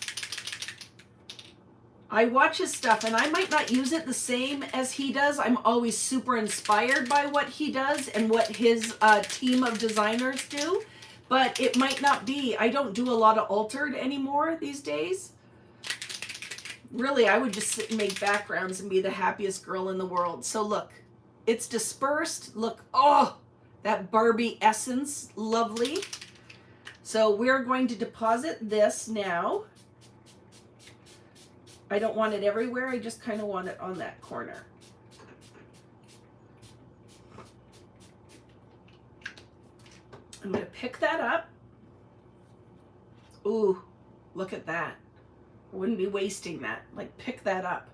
I watch his stuff, and I might not use it the same as he does. I'm always super inspired by what he does and what his team of designers do. But it might not be. I don't do a lot of altered anymore these days. Really, I would just sit and make backgrounds and be the happiest girl in the world. So look. It's dispersed. Look, oh, that Barbie essence, lovely. So we're going to deposit this now. I don't want it everywhere. I just kind of want it on that corner. I'm going to pick that up. Ooh, look at that. I wouldn't be wasting that. Like, pick that up.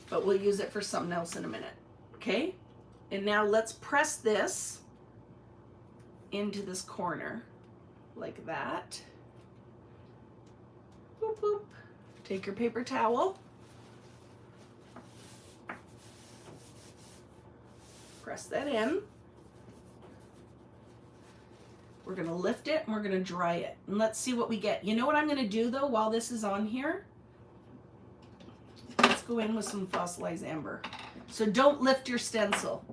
But we'll use it for something else in a minute. Okay? And now let's press this into this corner like that. Boop, boop. Take your paper towel. Press that in. We're going to lift it and we're going to dry it. And let's see what we get. You know what I'm going to do though while this is on here? Let's go in with some fossilized amber. So don't lift your stencil,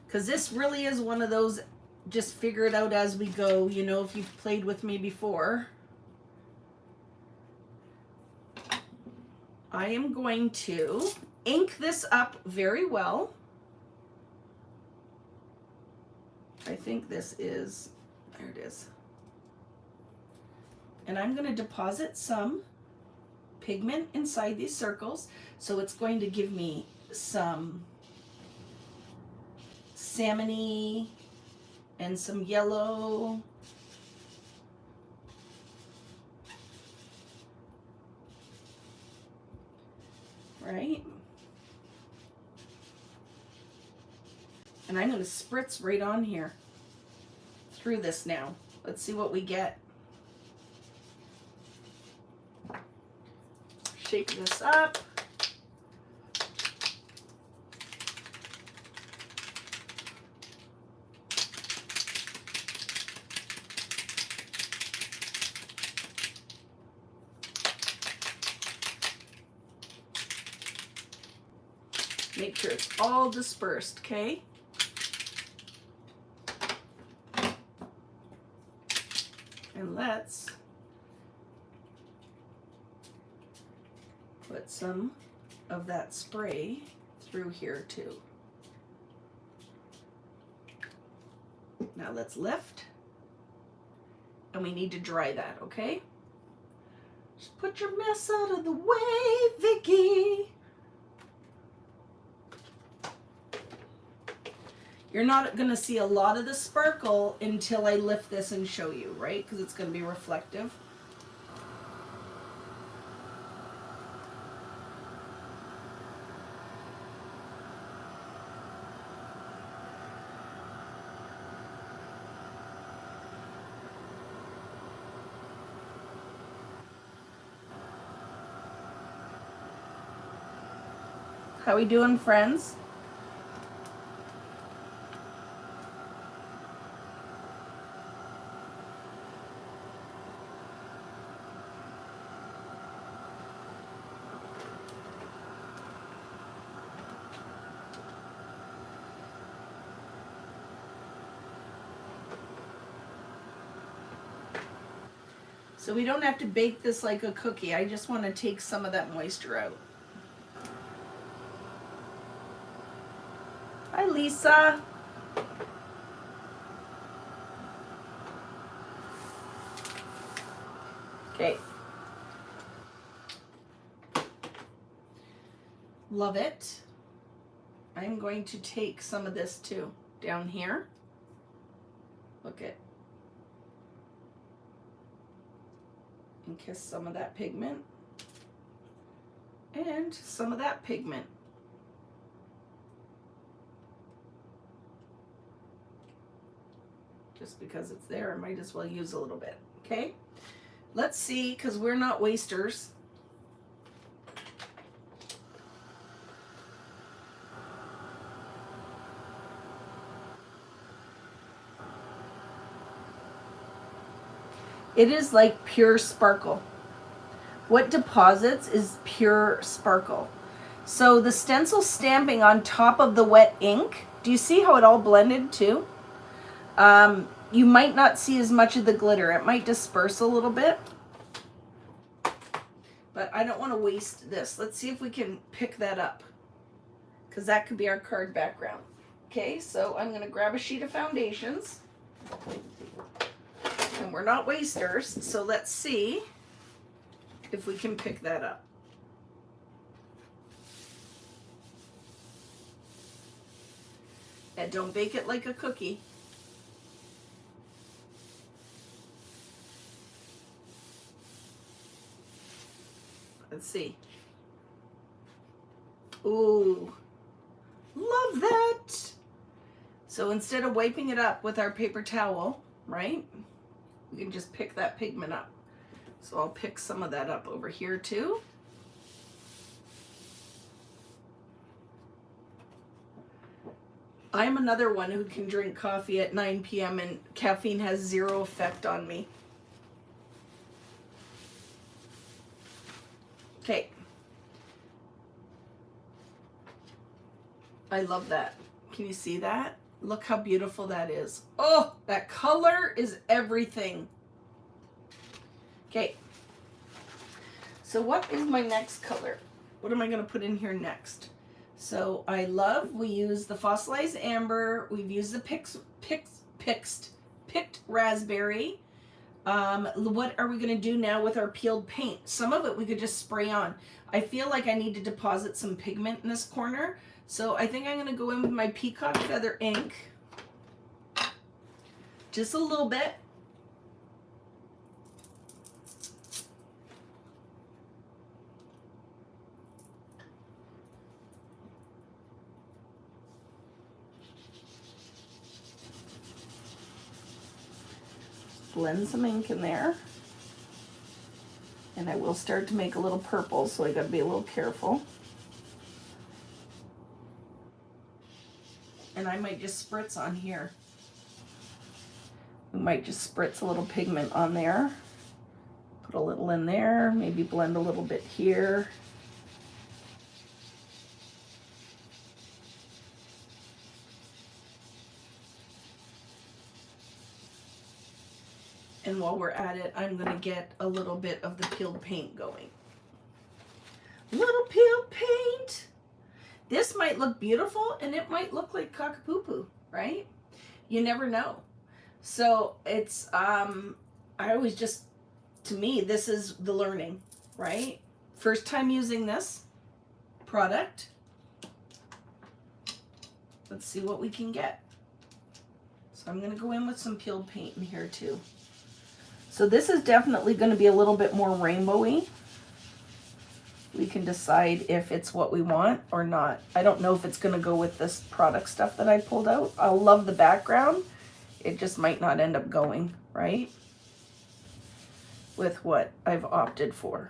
because this really is one of those just figure it out as we go, you know, if you've played with me before. I am going to ink this up very well. I think this is, there it is. And I'm going to deposit some pigment inside these circles. So it's going to give me some salmony and some yellow. Right? And I'm going to spritz right on here through this now. Let's see what we get. Shake this up. Make sure it's all dispersed, okay? And let's put some of that spray through here too. Now let's lift, and we need to dry that, okay? Just put your mess out of the way, Vicki. You're not going to see a lot of the sparkle until I lift this and show you, right? Because it's going to be reflective. How we doing, friends? So we don't have to bake this like a cookie. I just want to take some of that moisture out. Hi, Lisa. Okay. Love it. I'm going to take some of this too down here. Look at. And kiss some of that pigment and some of that pigment. Just because it's there, I might as well use a little bit. Okay, let's see, because we're not wasters. It is like pure sparkle. What deposits is pure sparkle. So the stencil stamping on top of the wet ink, do you see how it all blended too? You might not see as much of the glitter. It might disperse a little bit. But I don't want to waste this. Let's see if we can pick that up, because that could be our card background. Okay, so I'm going to grab a sheet of foundations. And we're not wasters, so let's see if we can pick that up. And don't bake it like a cookie. Let's see. Ooh, love that. So instead of wiping it up with our paper towel, right? We can just pick that pigment up. So I'll pick some of that up over here too. I'm another one who can drink coffee at 9 p.m. and caffeine has zero effect on me. Okay. I love that. Can you see that? Look how beautiful that is. Oh, that color is everything. Okay. So what is my next color? What am I going to put in here next? So we use the fossilized amber. We've used the picked raspberry. What are we going to do now with our peeled paint? Some of it we could just spray on. I feel like I need to deposit some pigment in this corner, so I think I'm going to go in with my peacock feather ink. Just a little bit. Blend some ink in there. And I will start to make a little purple, so I gotta be a little careful. And I might just spritz on here. We might just spritz a little pigment on there. Put a little in there, maybe blend a little bit here. And while we're at it, I'm going to get a little bit of the peeled paint going. Little peeled paint. This might look beautiful and it might look like cockapoo-poo, right? You never know. So it's, I always just, to me, this is the learning, right? First time using this product. Let's see what we can get. So I'm going to go in with some peeled paint in here too. So this is definitely going to be a little bit more rainbowy. We can decide if it's what we want or not. I don't know if it's going to go with this product stuff that I pulled out. I love the background. It just might not end up going, right? With what I've opted for.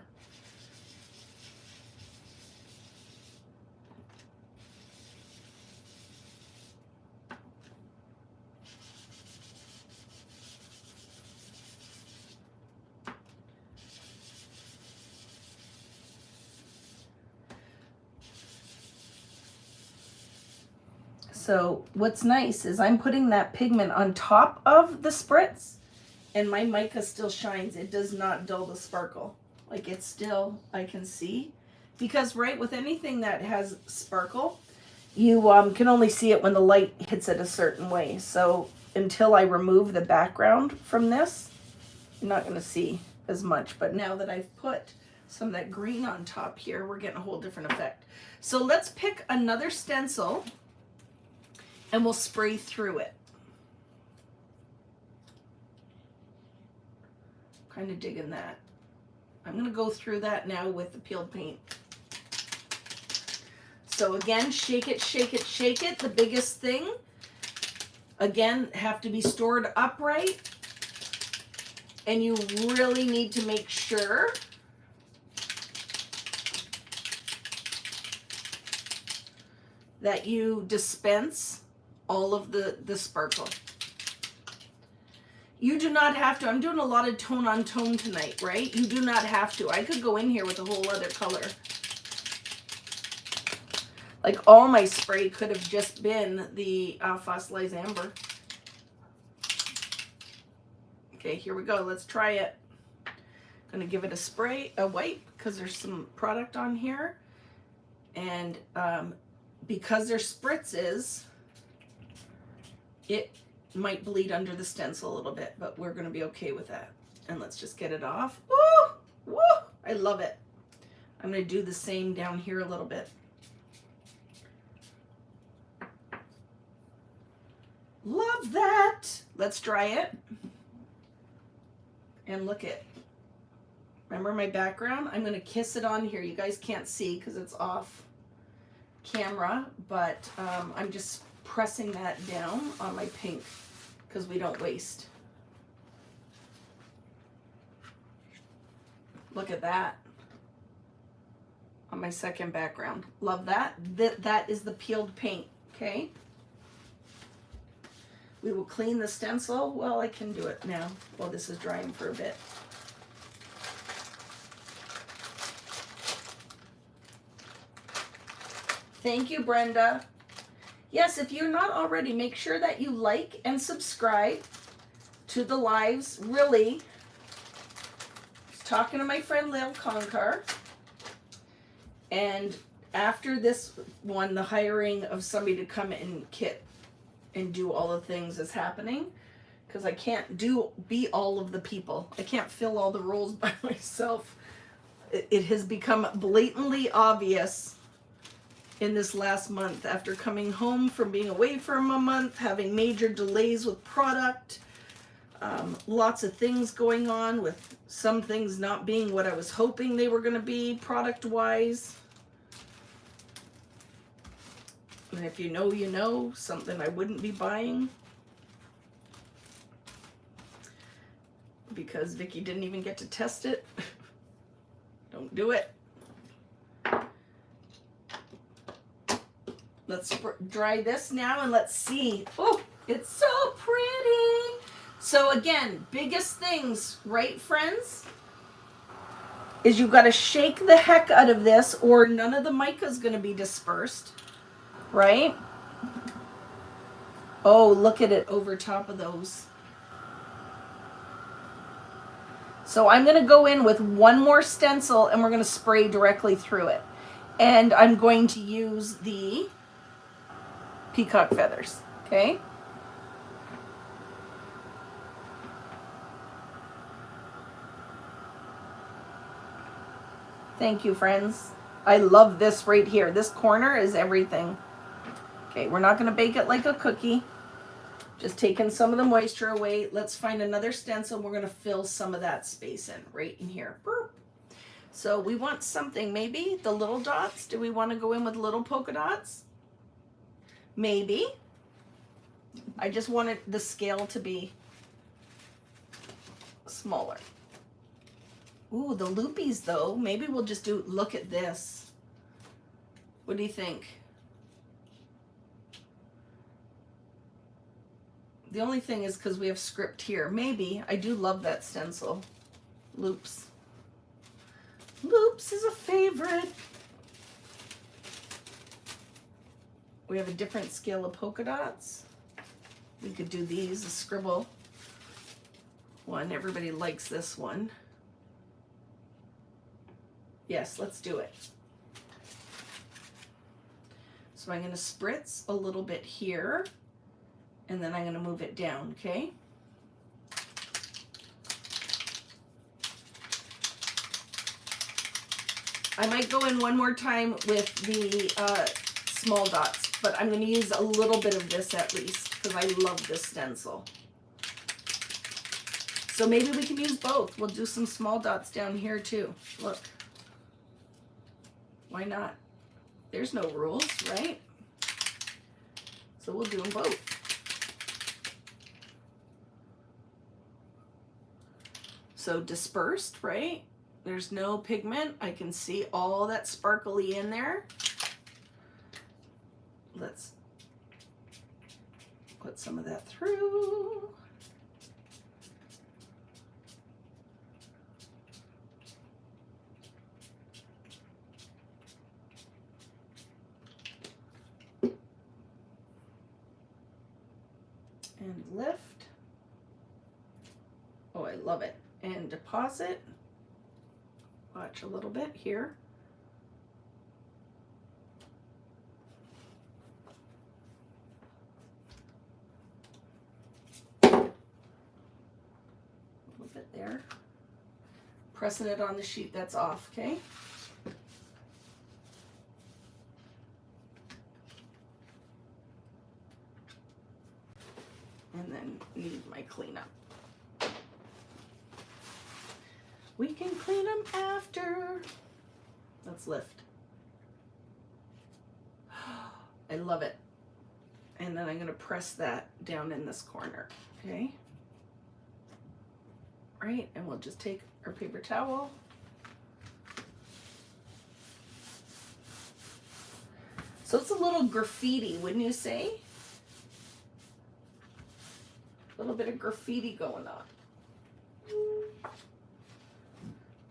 So what's nice is I'm putting that pigment on top of the spritz and my mica still shines. It does not dull the sparkle. Like it's still, I can see. Because right, with anything that has sparkle, you can only see it when the light hits it a certain way. So until I remove the background from this, you're not going to see as much. But now that I've put some of that green on top here, we're getting a whole different effect. So let's pick another stencil and we'll spray through it. Kind of digging that. I'm going to go through that now with the peeled paint. So again, shake it, shake it, shake it. The biggest thing, again, have to be stored upright. And you really need to make sure that you dispense all of the sparkle. You do not have to. I'm doing a lot of tone on tone tonight, right? You do not have to. I could go in here with a whole other color. Like all my spray could have just been the fossilized amber. Okay, here we go. Let's try it. I'm gonna give it a spray, a wipe, because there's some product on here. And because there's spritzes, it might bleed under the stencil a little bit, but we're going to be okay with that. And let's just get it off. Woo! Woo! I love it. I'm going to do the same down here a little bit. Love that. Let's dry it. And look at, remember my background? I'm going to kiss it on here. You guys can't see because it's off camera, but I'm just pressing that down on my pink because we don't waste. Look at that on my second background. Love that. That is the peeled paint, okay? We will clean the stencil. Well, I can do it now while this is drying for a bit. Thank you, Brenda. Yes, if you're not already, make sure that you like and subscribe to the lives. Really, I was talking to my friend Lil Conkar, and after this one, the hiring of somebody to come and kit and do all the things is happening, because I can't be all of the people. I can't fill all the roles by myself. It has become blatantly obvious in this last month after coming home from being away for a month, having major delays with product, lots of things going on with some things not being what I was hoping they were going to be product wise. And if you know, something I wouldn't be buying because Vicki didn't even get to test it. Don't do it. Let's dry this now and let's see. Oh, it's so pretty. So again, biggest things, right, friends, is you've got to shake the heck out of this or none of the mica is going to be dispersed, right? Oh, look at it over top of those. So I'm going to go in with one more stencil and we're going to spray directly through it. And I'm going to use the peacock feathers, okay? Thank you, friends. I love this right here. This corner is everything. Okay, we're not going to bake it like a cookie. Just taking some of the moisture away. Let's find another stencil. We're going to fill some of that space in right in here. Boop. So we want something, maybe the little dots. Do we want to go in with little polka dots? Maybe. I just wanted the scale to be smaller. Ooh, the loopies though. Maybe we'll just do, look at this. What do you think? The only thing is because we have script here. Maybe. I do love that stencil. Loops. Loops is a favorite. We have a different scale of polka dots. We could do these, a scribble one. Everybody likes this one. Yes, let's do it. So I'm going to spritz a little bit here, and then I'm going to move it down, okay? I might go in one more time with the small dots, but I'm going to use a little bit of this at least because I love this stencil. So maybe we can use both. We'll do some small dots down here too. Look. Why not? There's no rules, right? So we'll do them both. So dispersed, right? There's no pigment. I can see all that sparkly in there. Let's put some of that through. And lift. Oh, I love it. And deposit. Watch a little bit here. A little bit there. Pressing it on the sheet that's off, okay? And then need my cleanup. We can clean them after. Let's lift. I love it. And then I'm going to press that down in this corner, okay? Right, and we'll just take our paper towel. So it's a little graffiti, wouldn't you say? A little bit of graffiti going on.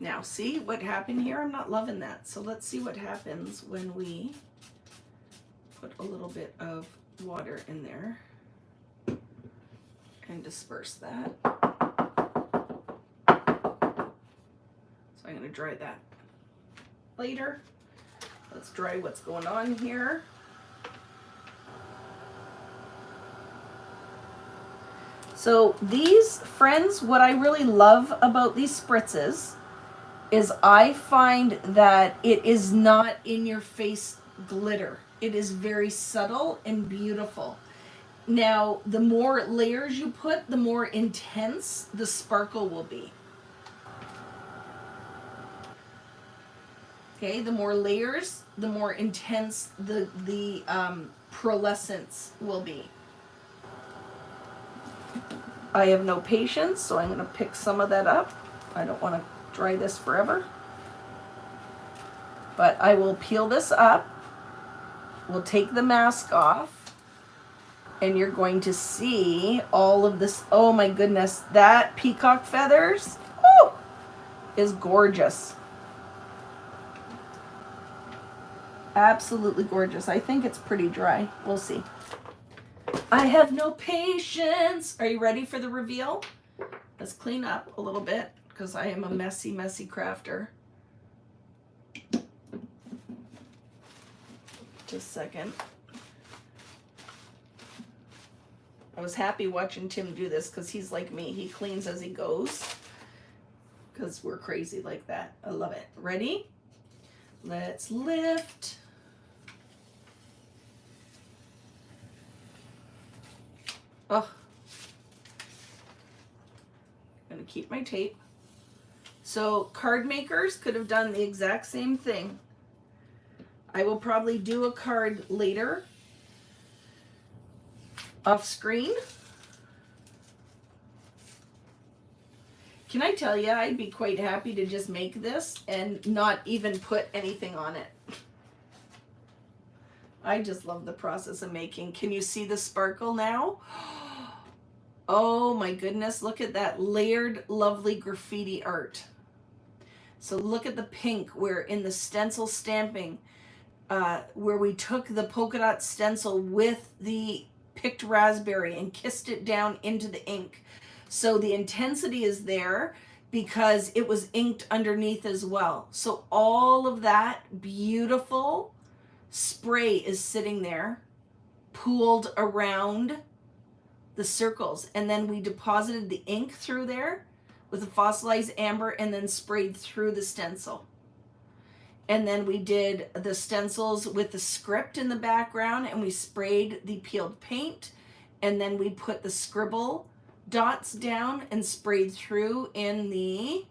Now, see what happened here? I'm not loving that. So let's see what happens when we put a little bit of water in there and disperse that. So I'm going to dry that later. Let's dry what's going on here. So these, friends, what I really love about these spritzes is I find that it is not in your face glitter. It is very subtle and beautiful. Now, the more layers you put, the more intense the sparkle will be. Okay, the more layers, the more intense the pearlescence will be. I have no patience, so I'm going to pick some of that up. I don't want to dry this forever. But I will peel this up. We'll take the mask off. And you're going to see all of this. Oh my goodness, that peacock feathers is gorgeous. Absolutely gorgeous. I think it's pretty dry. We'll see. I have no patience. Are you ready for the reveal? Let's clean up a little bit because I am a messy, messy crafter. Just a second. I was happy watching Tim do this because he's like me. He cleans as he goes because we're crazy like that. I love it. Ready? Let's lift. Oh, I'm going to keep my tape. So card makers could have done the exact same thing. I will probably do a card later off screen. Can I tell you, I'd be quite happy to just make this and not even put anything on it. I just love the process of making. Can you see the sparkle now? Oh my goodness, look at that layered, lovely graffiti art. So look at the pink where in the stencil stamping, where we took the polka dot stencil with the picked raspberry and kissed it down into the ink. So the intensity is there because it was inked underneath as well. So all of that beautiful spray is sitting there, pooled around the circles. And then we deposited the ink through there with a fossilized amber and then sprayed through the stencil. And then we did the stencils with the script in the background and we sprayed the peeled paint. And then we put the scribble dots down and sprayed through in the,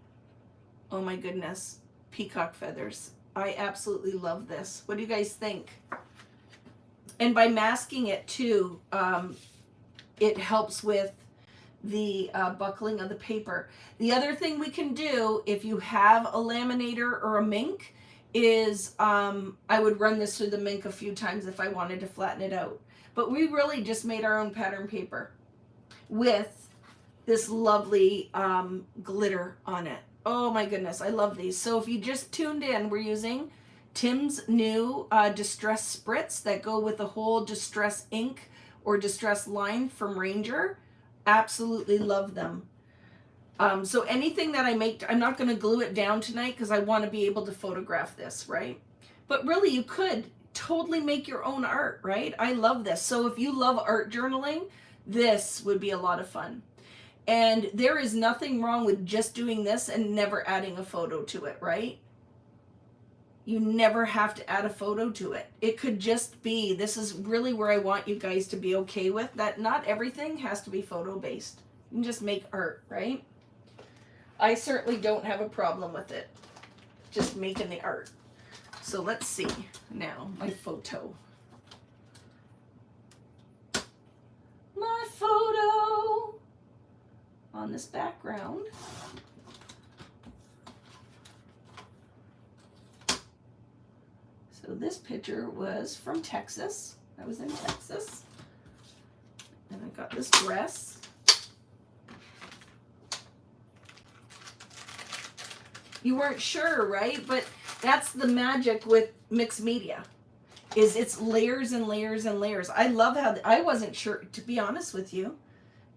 oh my goodness, peacock feathers. I absolutely love this. What do you guys think? And by masking it too, it helps with the buckling of the paper. The other thing we can do if you have a laminator or a Mink is I would run this through the Mink a few times if I wanted to flatten it out. But we really just made our own pattern paper with this lovely glitter on it. Oh my goodness, I love these. So if you just tuned in, we're using Tim's new Distress Spritz that go with the whole Distress ink or Distress line from Ranger. Absolutely love them. So anything that I make, I'm not going to glue it down tonight because I want to be able to photograph this, right? But really you could totally make your own art, right? I love this. So if you love art journaling, this would be a lot of fun. And there is nothing wrong with just doing this and never adding a photo to it, right? You never have to add a photo to it. It could just be, this is really where I want you guys to be okay with, that not everything has to be photo based. You can just make art, right? I certainly don't have a problem with it. Just making the art. So let's see now, my photo. My photo on this background. So this picture was from Texas. I was in Texas. And I got this dress. You weren't sure, right? But that's the magic with mixed media, is it's layers and layers and layers. I love how, I wasn't sure, to be honest with you,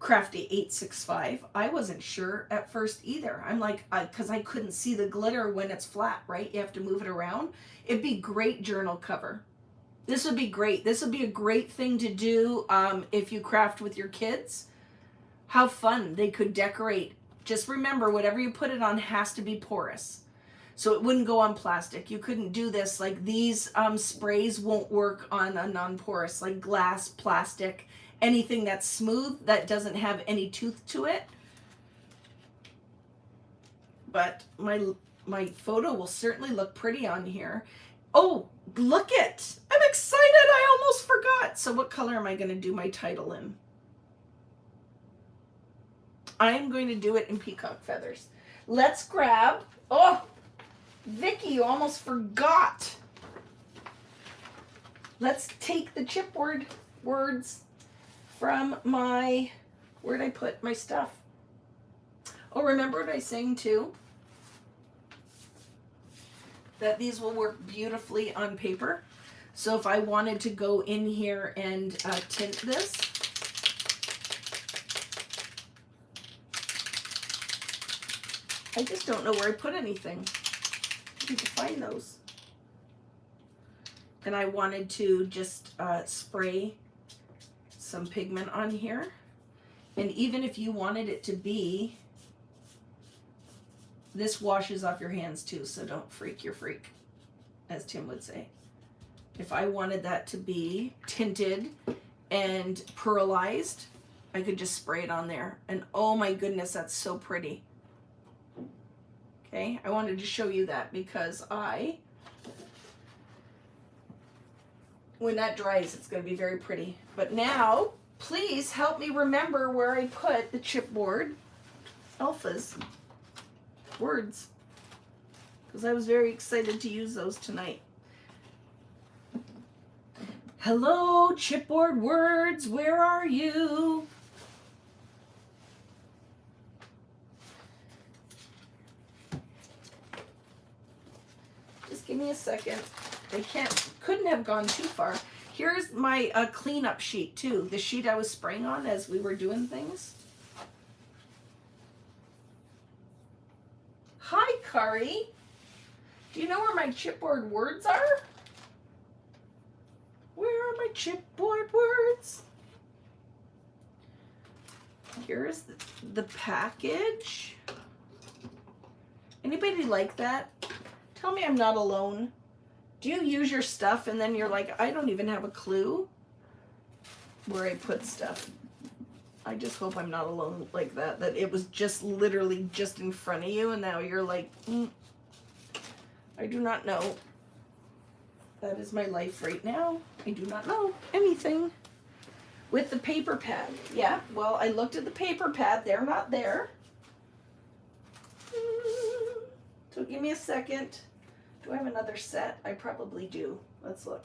Crafty 865, I wasn't sure at first either. I'm like, because I couldn't see the glitter when it's flat, right? You have to move it around. It'd be great journal cover. This would be great. This would be a great thing to do if you craft with your kids. how fun they could decorate. Just remember, whatever you put it on has to be porous. So it wouldn't go on plastic. You couldn't do this. Like these sprays won't work on a non-porous, like glass, plastic, anything that's smooth, that doesn't have any tooth to it. But my photo will certainly look pretty on here. Oh, look it. I'm excited. I almost forgot. So what color am I going to do my title in? I am going to do it in peacock feathers. Let's grab, oh, Vicki, you almost forgot. Let's take the chipboard words from my, where'd I put my stuff? Oh, remember what I was saying too? That these will work beautifully on paper. So if I wanted to go in here and tint this, I just don't know where I put anything. I need to find those. And I wanted to just spray some pigment on here. And even if you wanted it to be, this washes off your hands too, so don't freak your freak, as Tim would say. If I wanted that to be tinted and pearlized, I could just spray it on there. And oh my goodness, that's so pretty. Okay, I wanted to show you that because when that dries, it's going to be very pretty. But now, please help me remember where I put the chipboard alphas words, because I was very excited to use those tonight. Hello, chipboard words, where are you? Just give me a second. They couldn't have gone too far. Here's my cleanup sheet too, the sheet I was spraying on as we were doing things. Hi, Kari. Do you know where my chipboard words are? Where are my chipboard words? Here's the package. Anybody like that? Tell me I'm not alone. Do you use your stuff and then you're like, I don't even have a clue where I put stuff? I just hope I'm not alone like that, that it was just literally just in front of you and now you're like, I do not know. That is my life right now. I do not know anything. With the paper pad. Yeah, well, I looked at the paper pad. They're not there. So give me a second. Do I have another set? I probably do. Let's look.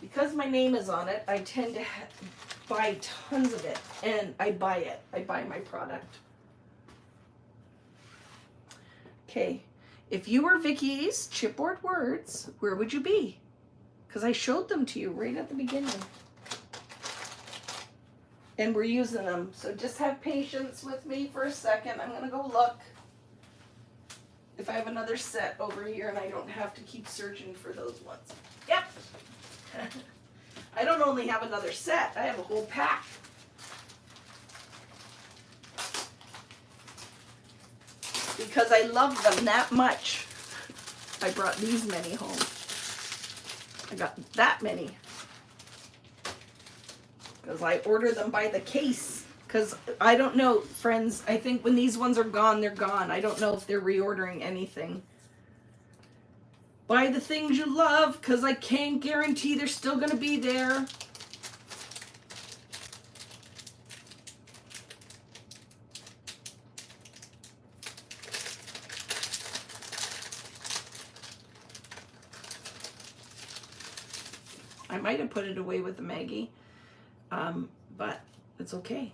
Because my name is on it, I tend to buy tons of it, and I buy it. I buy my product. Okay, if you were Vicki's chipboard words, where would you be? Because I showed them to you right at the beginning. And we're using them, so just have patience with me for a second. I'm gonna go look if I have another set over here and I don't have to keep searching for those ones. Yep. I don't only have another set, I have a whole pack. Because I love them that much, I brought these many home. I got that many. Because I order them by the case. Because I don't know, friends, I think when these ones are gone, they're gone. I don't know if they're reordering anything. Buy the things you love, because I can't guarantee they're still going to be there. I might have put it away with Maggie, but it's okay.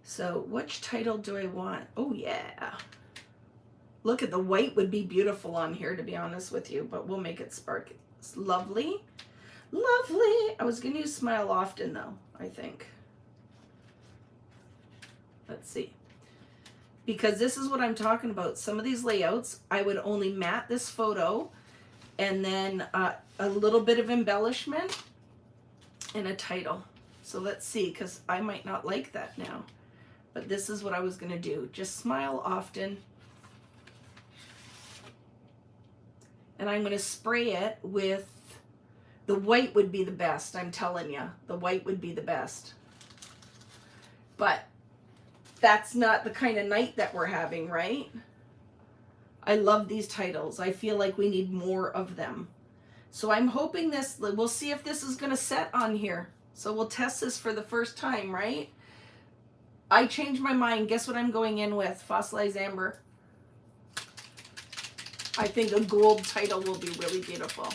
So which title do I want? Oh yeah. Look at the white would be beautiful on here, to be honest with you, but we'll make it sparkly. It's lovely. Lovely. I was going to use Smile Often though, I think. Let's see. Because this is what I'm talking about. Some of these layouts, I would only matte this photo and then a little bit of embellishment and a title. So let's see, because I might not like that now. But this is what I was going to do. Just smile often. And I'm going to spray it with, the white would be the best, I'm telling you. The white would be the best. But that's not the kind of night that we're having, right? I love these titles. I feel like we need more of them. So I'm hoping this, we'll see if this is going to set on here. So we'll test this for the first time, right? I changed my mind. Guess what I'm going in with? Fossilized Amber. I think a gold title will be really beautiful.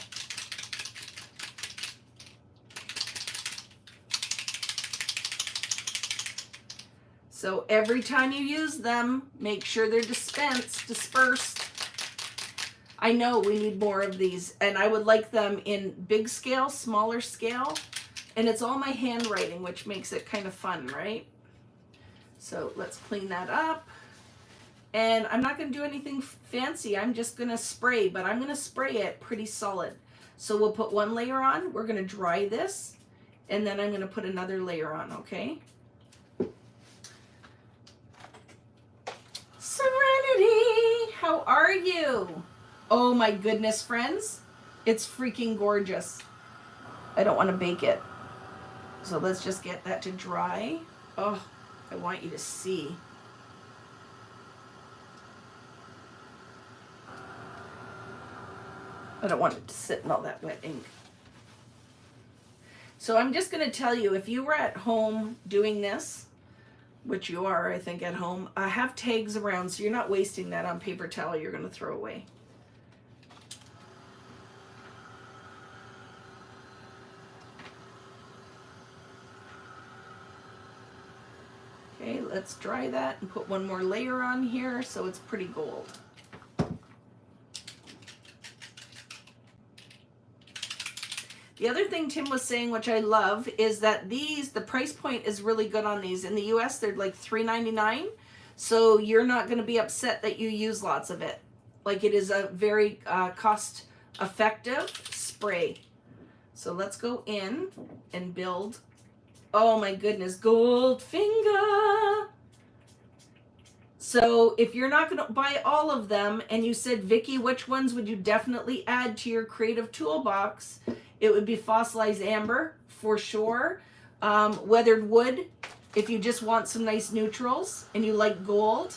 So every time you use them, make sure they're dispersed. I know we need more of these, and I would like them in big scale, smaller scale, and it's all my handwriting, which makes it kind of fun, right? So let's clean that up. And I'm not going to do anything fancy. I'm just going to spray, but I'm going to spray it pretty solid. So we'll put one layer on. We're going to dry this, and then I'm going to put another layer on, okay? Serenity, how are you? Oh my goodness, friends. It's freaking gorgeous. I don't want to bake it. So let's just get that to dry. Oh, I want you to see. I don't want it to sit in all that wet ink. So I'm just going to tell you, if you were at home doing this, which you are, I think, at home, have tags around so you're not wasting that on paper towel you're going to throw away. Okay, let's dry that and put one more layer on here so it's pretty gold. The other thing Tim was saying, which I love, is that these, the price point is really good on these. In the US, they're like $3.99. So you're not going to be upset that you use lots of it. Like, it is a very cost-effective spray. So let's go in and build. Oh my goodness, Goldfinger. So if you're not going to buy all of them, and you said, Vicki, which ones would you definitely add to your creative toolbox? It would be Fossilized Amber, for sure. Weathered Wood, if you just want some nice neutrals and you like gold.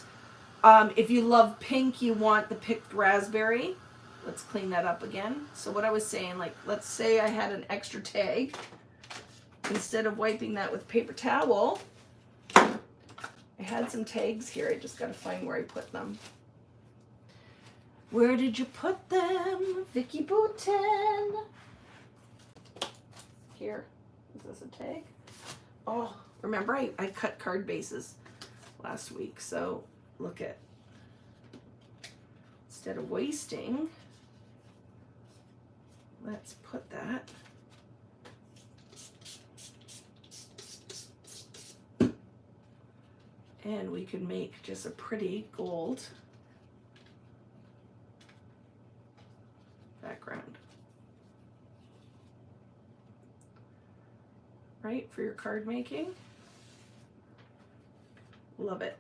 If you love pink, you want the Picked Raspberry. Let's clean that up again. So what I was saying, like, let's say I had an extra tag. Instead of wiping that with paper towel, I had some tags here. I just got to find where I put them. Where did you put them, Vicki Boutin? Here. Is this a tag? Oh, remember I cut card bases last week. So look at, instead of wasting, let's put that. And we can make just a pretty gold background. Right, for your card making. Love it.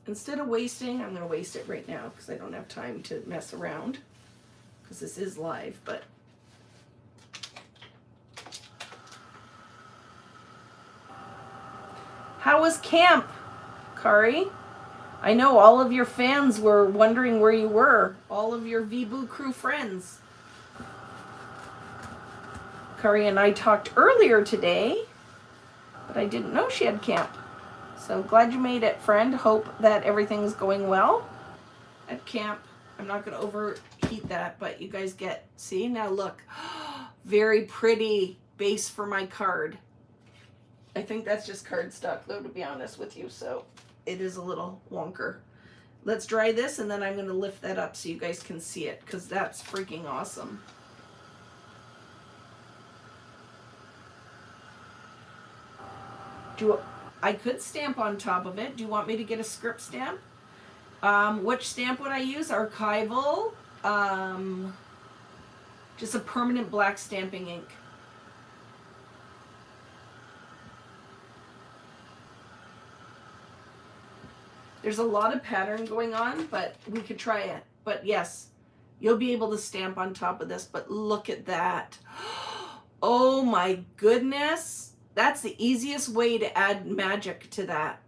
Instead of wasting, I'm going to waste it right now because I don't have time to mess around because this is live, but how was camp, Kari? I know all of your fans were wondering where you were. All of your VBoo crew friends. Kari and I talked earlier today, but I didn't know she had camp. So glad you made it, friend. Hope that everything's going well at camp. I'm not going to overheat that, but you guys get, see, now look. Very pretty base for my card. I think that's just cardstock, though, to be honest with you, so it is a little wonker. Let's dry this, and then I'm going to lift that up so you guys can see it, because that's freaking awesome. I could stamp on top of it. Do you want me to get a script stamp? Which stamp would I use? Archival. Just a permanent black stamping ink. There's a lot of pattern going on, but we could try it. But yes, you'll be able to stamp on top of this, but look at that. Oh my goodness. That's the easiest way to add magic to that.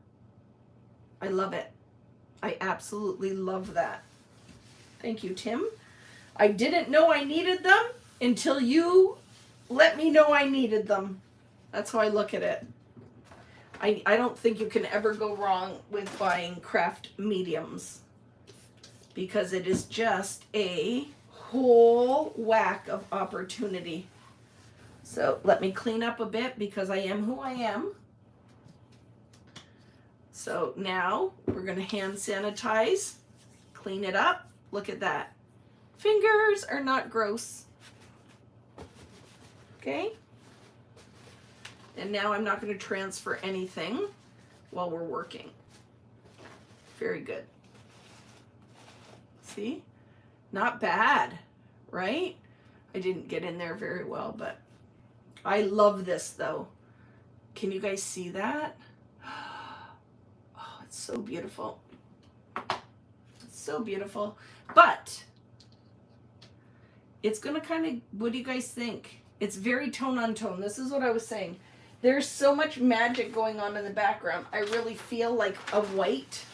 I love it. I absolutely love that. Thank you, Tim. I didn't know I needed them until you let me know I needed them. That's how I look at it. I don't think you can ever go wrong with buying craft mediums, because it is just a whole whack of opportunity. So let me clean up a bit because I am who I am. So now we're going to hand sanitize, clean it up. Look at that. Fingers are not gross. Okay. And now I'm not going to transfer anything while we're working. Very good. See? Not bad, right? I didn't get in there very well, but I love this though. Can you guys see that? Oh, it's so beautiful. It's so beautiful. But it's going to kind of, what do you guys think? It's very tone on tone. This is what I was saying. There's so much magic going on in the background. I really feel like a white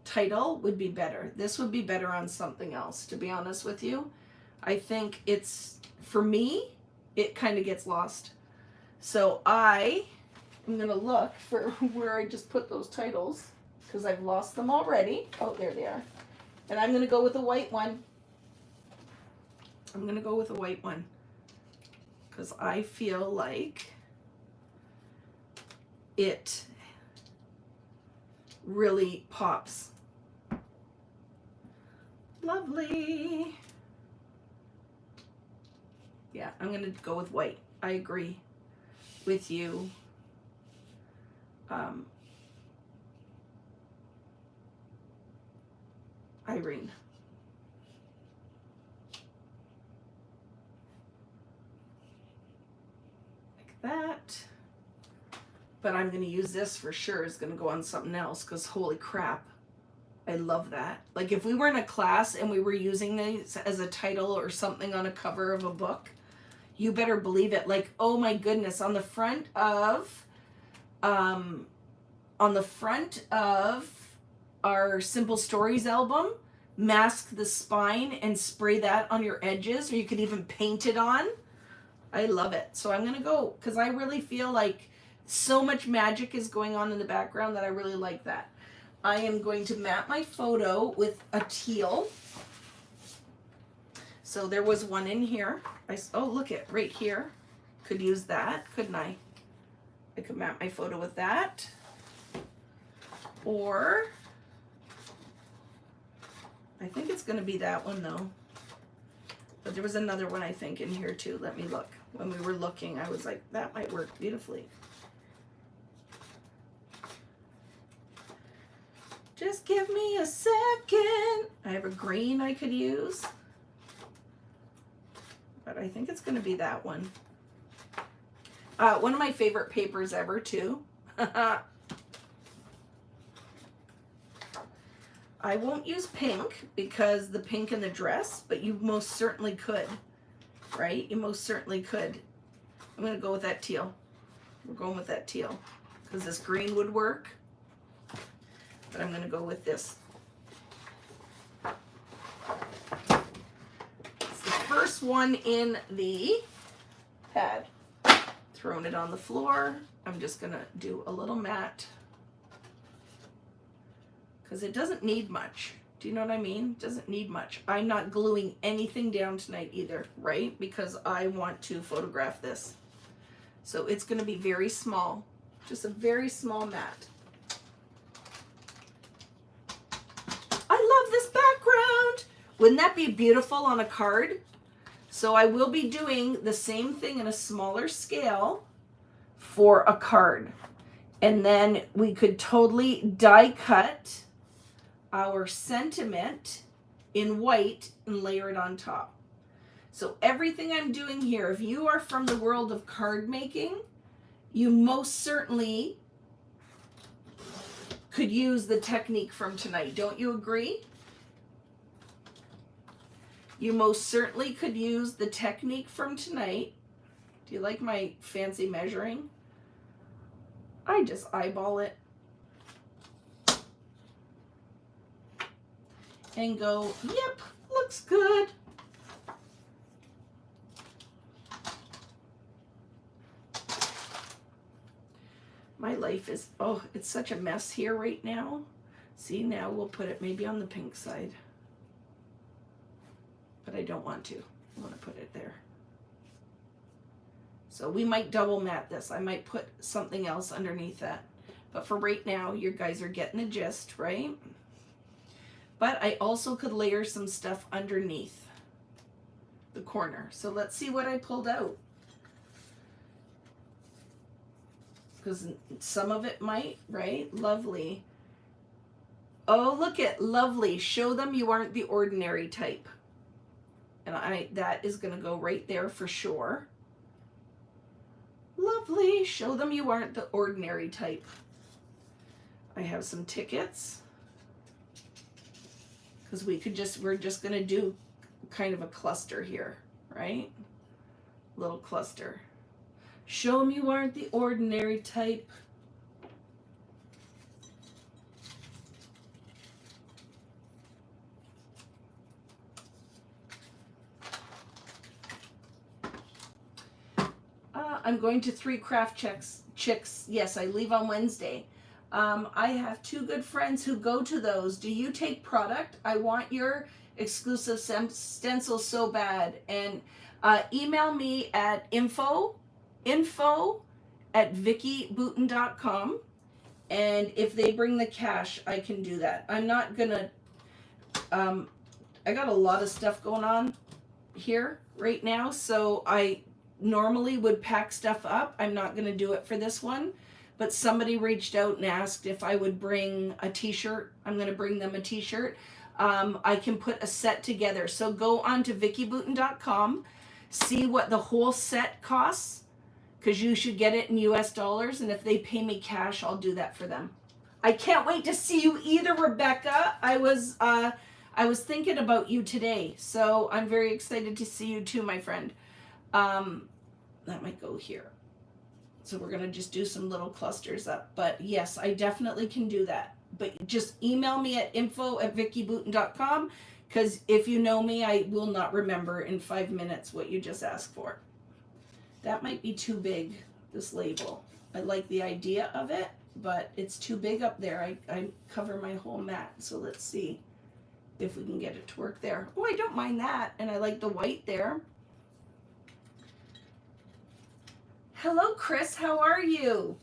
title would be better. This would be better on something else, to be honest with you. I think it's, for me, it kind of gets lost. So I'm going to look for where I just put those titles, because I've lost them already. Oh, there they are. And I'm going to go with a white one. I'm going to go with a white one, because I feel like it really pops. Lovely. Yeah, I'm going to go with white. I agree with you. Irene. Like that. But I'm going to use this for sure. It's going to go on something else, because holy crap. I love that. Like if we were in a class and we were using these as a title or something on a cover of a book, you better believe it. Like, oh my goodness, on the front of our Simple Stories album, mask the spine and spray that on your edges, or you could even paint it on. I love it. So I'm going to go, because I really feel like so much magic is going on in the background that I really like that. I am going to map my photo with a teal. So there was one in here. Oh, look it, right here. Could use that, couldn't I? I could map my photo with that. Or, I think it's going to be that one though. But there was another one I think in here too. Let me look. When we were looking, I was like, that might work beautifully. Just give me a second. I have a green I could use. But I think it's going to be that one. One of my favorite papers ever too. I won't use pink because the pink in the dress, but you most certainly could, right? You most certainly could. I'm going to go with that teal. We're going with that teal because this green would work, but I'm going to go with this. It's the first one in the pad. Throwing it on the floor. I'm just going to do a little matte because it doesn't need much. Do you know what I mean? It doesn't need much. I'm not gluing anything down tonight either, right? Because I want to photograph this. So it's going to be very small, just a very small matte. I love this background. Wouldn't that be beautiful on a card? So I will be doing the same thing in a smaller scale for a card. And then we could totally die cut our sentiment in white and layer it on top. So everything I'm doing here, if you are from the world of card making, you most certainly could use the technique from tonight. Don't you agree? You most certainly could use the technique from tonight. Do you like my fancy measuring? I just eyeball it and go, yep, looks good. My life is, oh, it's such a mess here right now. See, now we'll put it maybe on the pink side. But I don't want to. I want to put it there. So we might double mat this. I might put something else underneath that. But for right now, you guys are getting the gist, right? But I also could layer some stuff underneath the corner. So let's see what I pulled out. Because some of it might, right? Lovely. Oh, look at lovely. Show them you aren't the ordinary type. And that is going to go right there for sure. Lovely. Show them you aren't the ordinary type. I have some tickets. Because we're just going to do kind of a cluster here, right? Little cluster. Show them you aren't the ordinary type. I'm going to 3 craft chicks. Yes, I leave on Wednesday. I have 2 good friends who go to those. Do you take product? I want your exclusive stencil so bad. And email me at info@vickybooten.com. And if they bring the cash, I can do that. I'm not gonna, I got a lot of stuff going on here right now. So I normally would pack stuff up. I'm not gonna do it for this one. But somebody reached out and asked if I would bring a t-shirt. I'm gonna bring them a t-shirt. I can put a set together. So go on to vickybooten.com, see what the whole set costs, because you should get it in US dollars, and if they pay me cash, I'll do that for them. I can't wait to see you either, Rebecca. I was thinking about you today, so I'm very excited to see you too, my friend. That might go here. So we're gonna just do some little clusters up, but yes, I definitely can do that. But just email me at info@vickybooten.com, because if you know me, I will not remember in 5 minutes what you just asked for. That might be too big, this label. I like the idea of it, but it's too big up there. I cover my whole mat, so let's see if we can get it to work there. Oh, I don't mind that, and I like the white there. Hello, Chris, how are you?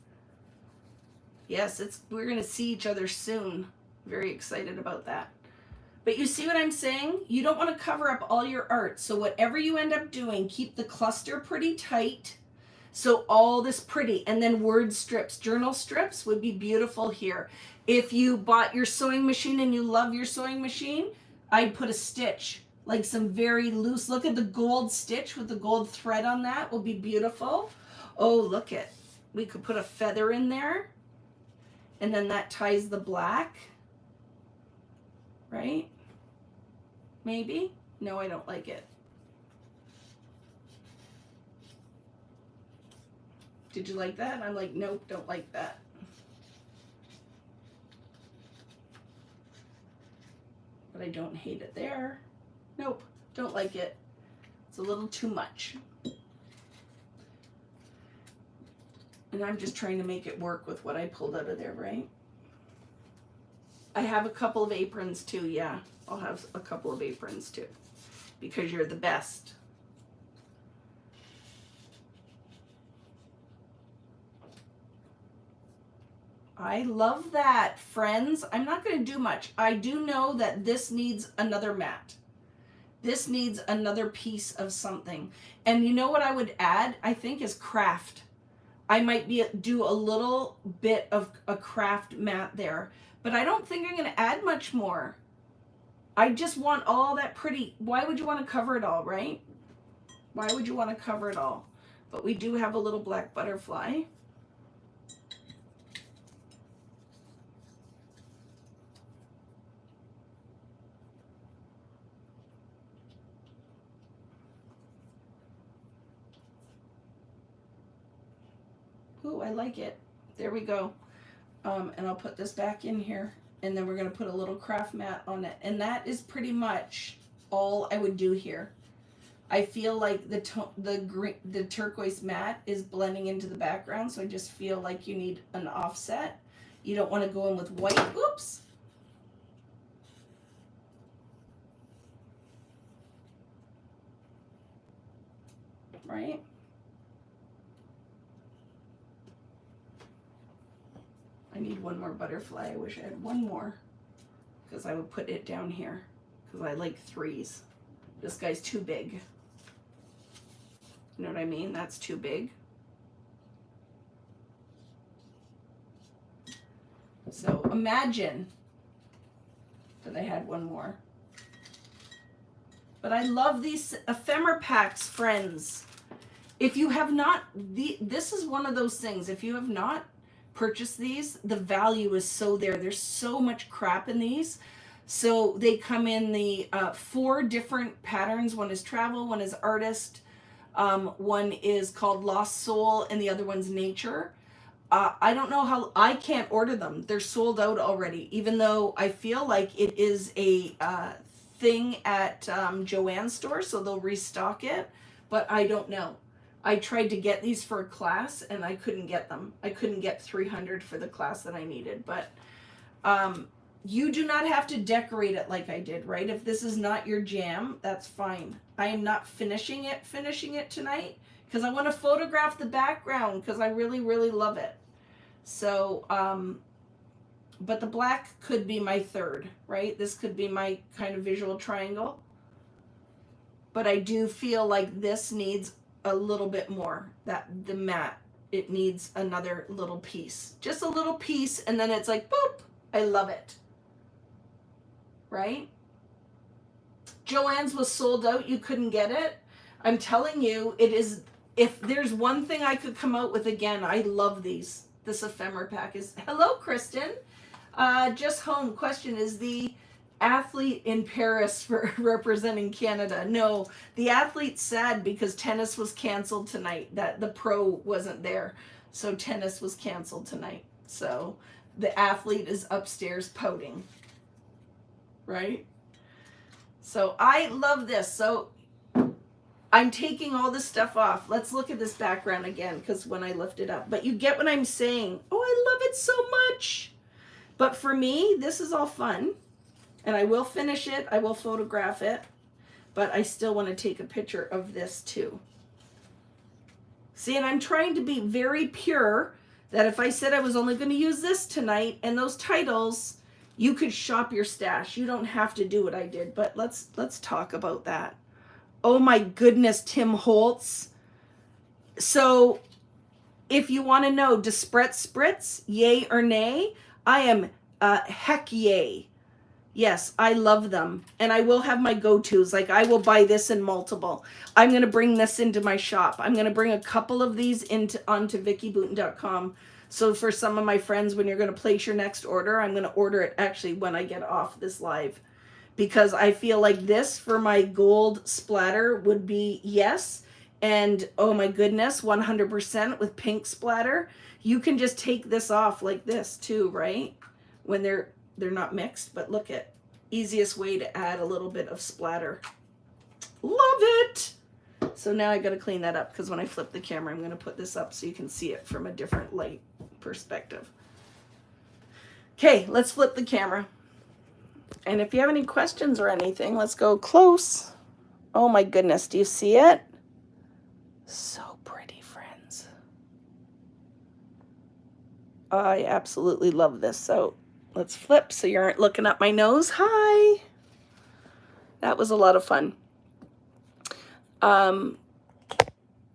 Yes, we're gonna see each other soon. Very excited about that. But you see what I'm saying? You don't want to cover up all your art. So whatever you end up doing, keep the cluster pretty tight. So all this pretty, and then word strips, journal strips would be beautiful here. If you bought your sewing machine and you love your sewing machine, I'd put a stitch, like some very loose, look at the gold stitch with the gold thread on that will be beautiful. Oh, look at, we could put a feather in there, and then that ties the black, right? Maybe? No, I don't like it. Did you like that? I'm like, nope, don't like that. But I don't hate it there. Nope, don't like it. It's a little too much. And I'm just trying to make it work with what I pulled out of there, right? I have a couple of aprons too, yeah. I'll have a couple of aprons too, because you're the best. I love that, friends. I'm not going to do much. I do know that this needs another mat. This needs another piece of something. And you know what I would add, I think, is craft. I might do a little bit of a craft mat there, but I don't think I'm going to add much more. I just want all that pretty. Why would you want to cover it all, right? Why would you want to cover it all? But we do have a little black butterfly. Ooh, I like it. There we go. And I'll put this back in here, and then we're going to put a little craft mat on it. And that is pretty much all I would do here. I feel like the turquoise mat is blending into the background, so I just feel like you need an offset. You don't want to go in with white. Oops. Right? I need one more butterfly. I wish I had one more, because I would put it down here, because I like threes. This guy's too big. You know what I mean? That's too big. So imagine that I had one more. But I love these ephemera packs, friends. If you have not, this is one of those things. If you have not purchased these, the value is so there. There's so much crap in these. So they come in the 4 different patterns. One is travel, one is artist, one is called Lost Soul, and the other one's nature. I don't know how, I can't order them. They're sold out already, even though I feel like it is a thing at Joann's store, so they'll restock it, but I don't know. I tried to get these for a class, and I couldn't get them. I couldn't get 300 for the class that I needed, but you do not have to decorate it like I did, right? If this is not your jam, that's fine. I am not finishing it tonight, because I want to photograph the background, because I really, really love it. So, but the black could be my third, right? This could be my kind of visual triangle. But I do feel like this needs a little bit more, that the matte, it needs another little piece. Just a little piece, and then it's like, boop, I love it. Right? Joann's was sold out. You couldn't get it. I'm telling you, it is, if there's one thing I could come out with again, I love these. This ephemera pack is, hello, Kristen. Just home. Question, is the athlete in Paris for representing Canada? No, the athlete's sad because tennis was canceled tonight. That the pro wasn't there. So tennis was canceled tonight. So the athlete is upstairs pouting. Right? So I love this. So I'm taking all this stuff off. Let's look at this background again, because when I lift it up. But you get what I'm saying. Oh, I love it so much. But for me, this is all fun. And I will finish it. I will photograph it. But I still want to take a picture of this too. See, and I'm trying to be very pure, that if I said I was only going to use this tonight and those titles, you could shop your stash. You don't have to do what I did. But let's talk about that. Oh my goodness, Tim Holtz. So if you want to know, does Spritz, yay or nay? I am heck yay. Yes, I love them. And I will have my go-tos. Like, I will buy this in multiple. I'm going to bring this into my shop. I'm going to bring a couple of these onto VickiBooten.com. So for some of my friends, when you're going to place your next order, I'm going to order it actually when I get off this live. Because I feel like this for my gold splatter would be yes. And oh my goodness, 100% with pink splatter. You can just take this off like this too, right? When they're not mixed, but look at, easiest way to add a little bit of splatter. Love it. So now I got to clean that up, because when I flip the camera, I'm going to put this up so you can see it from a different light perspective. Okay, let's flip the camera. And if you have any questions or anything, let's go close. Oh my goodness, do you see it? So pretty, friends. I absolutely love this. So let's flip so you aren't looking at my nose. Hi. That was a lot of fun.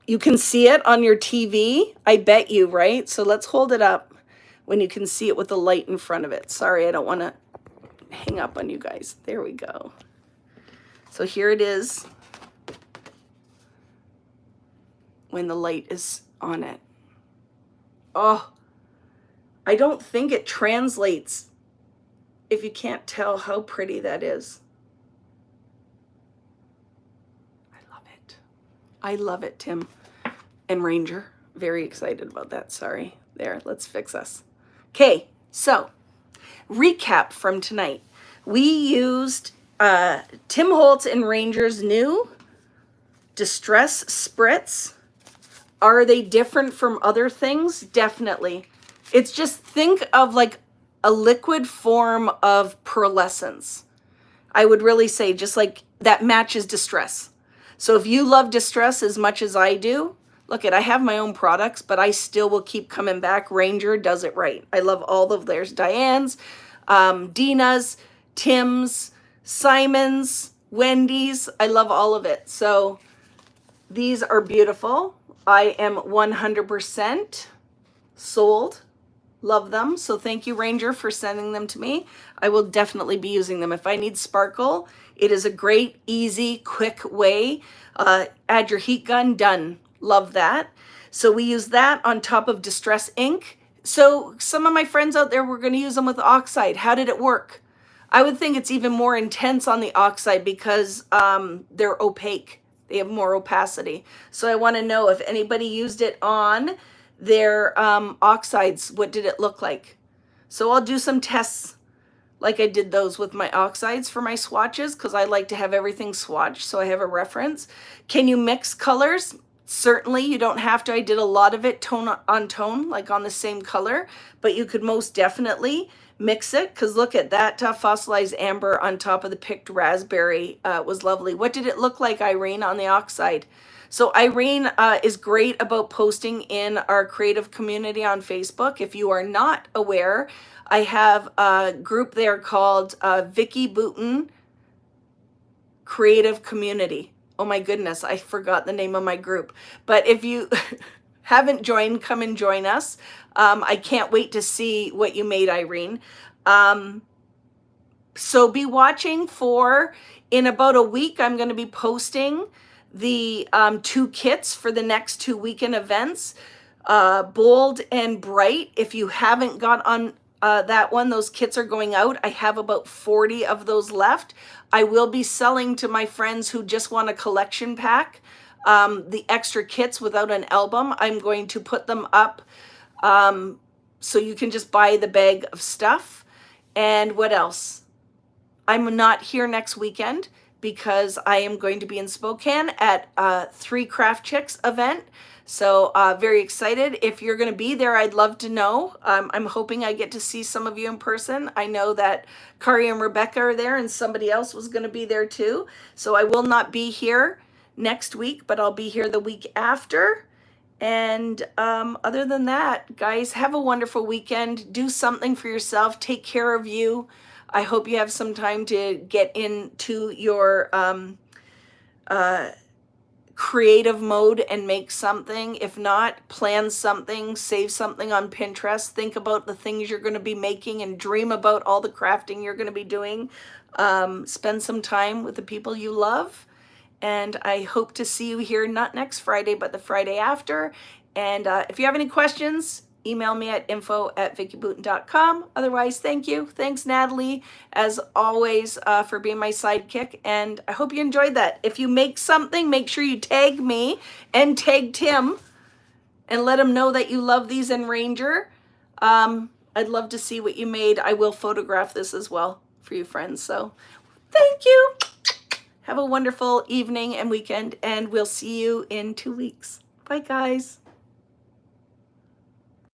You can see it on your TV. I bet you, right? So let's hold it up when you can see it with the light in front of it. Sorry, I don't want to hang up on you guys. There we go. So here it is when the light is on it. Oh, I don't think it translates if you can't tell how pretty that is. I love it. I love it, Tim and Ranger. very excited about that. Sorry. There, let's fix us. Okay, so recap from tonight. We used Tim Holtz and Ranger's new Distress Spritz. Are they different from other things? Definitely. It's just, think of like a liquid form of pearlescence. I would really say just like that matches distress. So if you love distress as much as I do, look I have my own products, but I still will keep coming back. Ranger does it right. I love all of theirs. Diane's, Dina's, Tim's, Simon's, Wendy's. I love all of it. So these are beautiful. I am 100% sold. Love them. So thank you, Ranger, for sending them to me. I will definitely be using them. If I need sparkle, it is a great, easy, quick way. Add your heat gun, done. Love that. So we use that on top of Distress ink. So some of my friends out there were going to use them with oxide. How did it work? I would think it's even more intense on the oxide because they're opaque. They have more opacity. So I want to know if anybody used it on their oxides, what did it look like? So I'll do some tests like I did those with my oxides for my swatches, because I like to have everything swatched so I have a reference. Can you mix colors? Certainly, you don't have to. I did a lot of it tone on tone, like on the same color, but you could most definitely mix it, because look at that fossilized amber on top of the picked raspberry was lovely. What did it look like, Irene, on the oxide? So Irene is great about posting in our creative community on Facebook. If you are not aware, I have a group there called Vicki Booten Creative Community. Oh my goodness, I forgot the name of my group. But if you haven't joined, come and join us. I can't wait to see what you made, Irene. So be watching for, in about a week, I'm going to be posting the 2 kits for the next 2 weekend events, Bold and Bright. If you haven't got on that one, those kits are going out. I have about 40 of those left. I will be selling to my friends who just want a collection pack, the extra kits without an album. I'm going to put them up so you can just buy the bag of stuff. And what else? I'm not here next weekend because I am going to be in Spokane at 3 Craft Chicks event. So very excited. If you're going to be there, I'd love to know. I'm hoping I get to see some of you in person. I know that Kari and Rebecca are there, and somebody else was going to be there too. So I will not be here next week, but I'll be here the week after. And other than that, guys, have a wonderful weekend. Do something for yourself. Take care of you. I hope you have some time to get into your creative mode and make something. If not, plan something, save something on Pinterest. Think about the things you're going to be making and dream about all the crafting you're going to be doing. Spend some time with the people you love. And I hope to see you here, not next Friday, but the Friday after. And if you have any questions, email me at info@vickybooten.com. Otherwise, thank you. Thanks, Natalie, as always, for being my sidekick. And I hope you enjoyed that. If you make something, make sure you tag me and tag Tim and let him know that you love these in Ranger. I'd love to see what you made. I will photograph this as well for you friends. So thank you. Have a wonderful evening and weekend, and we'll see you in 2 weeks. Bye, guys.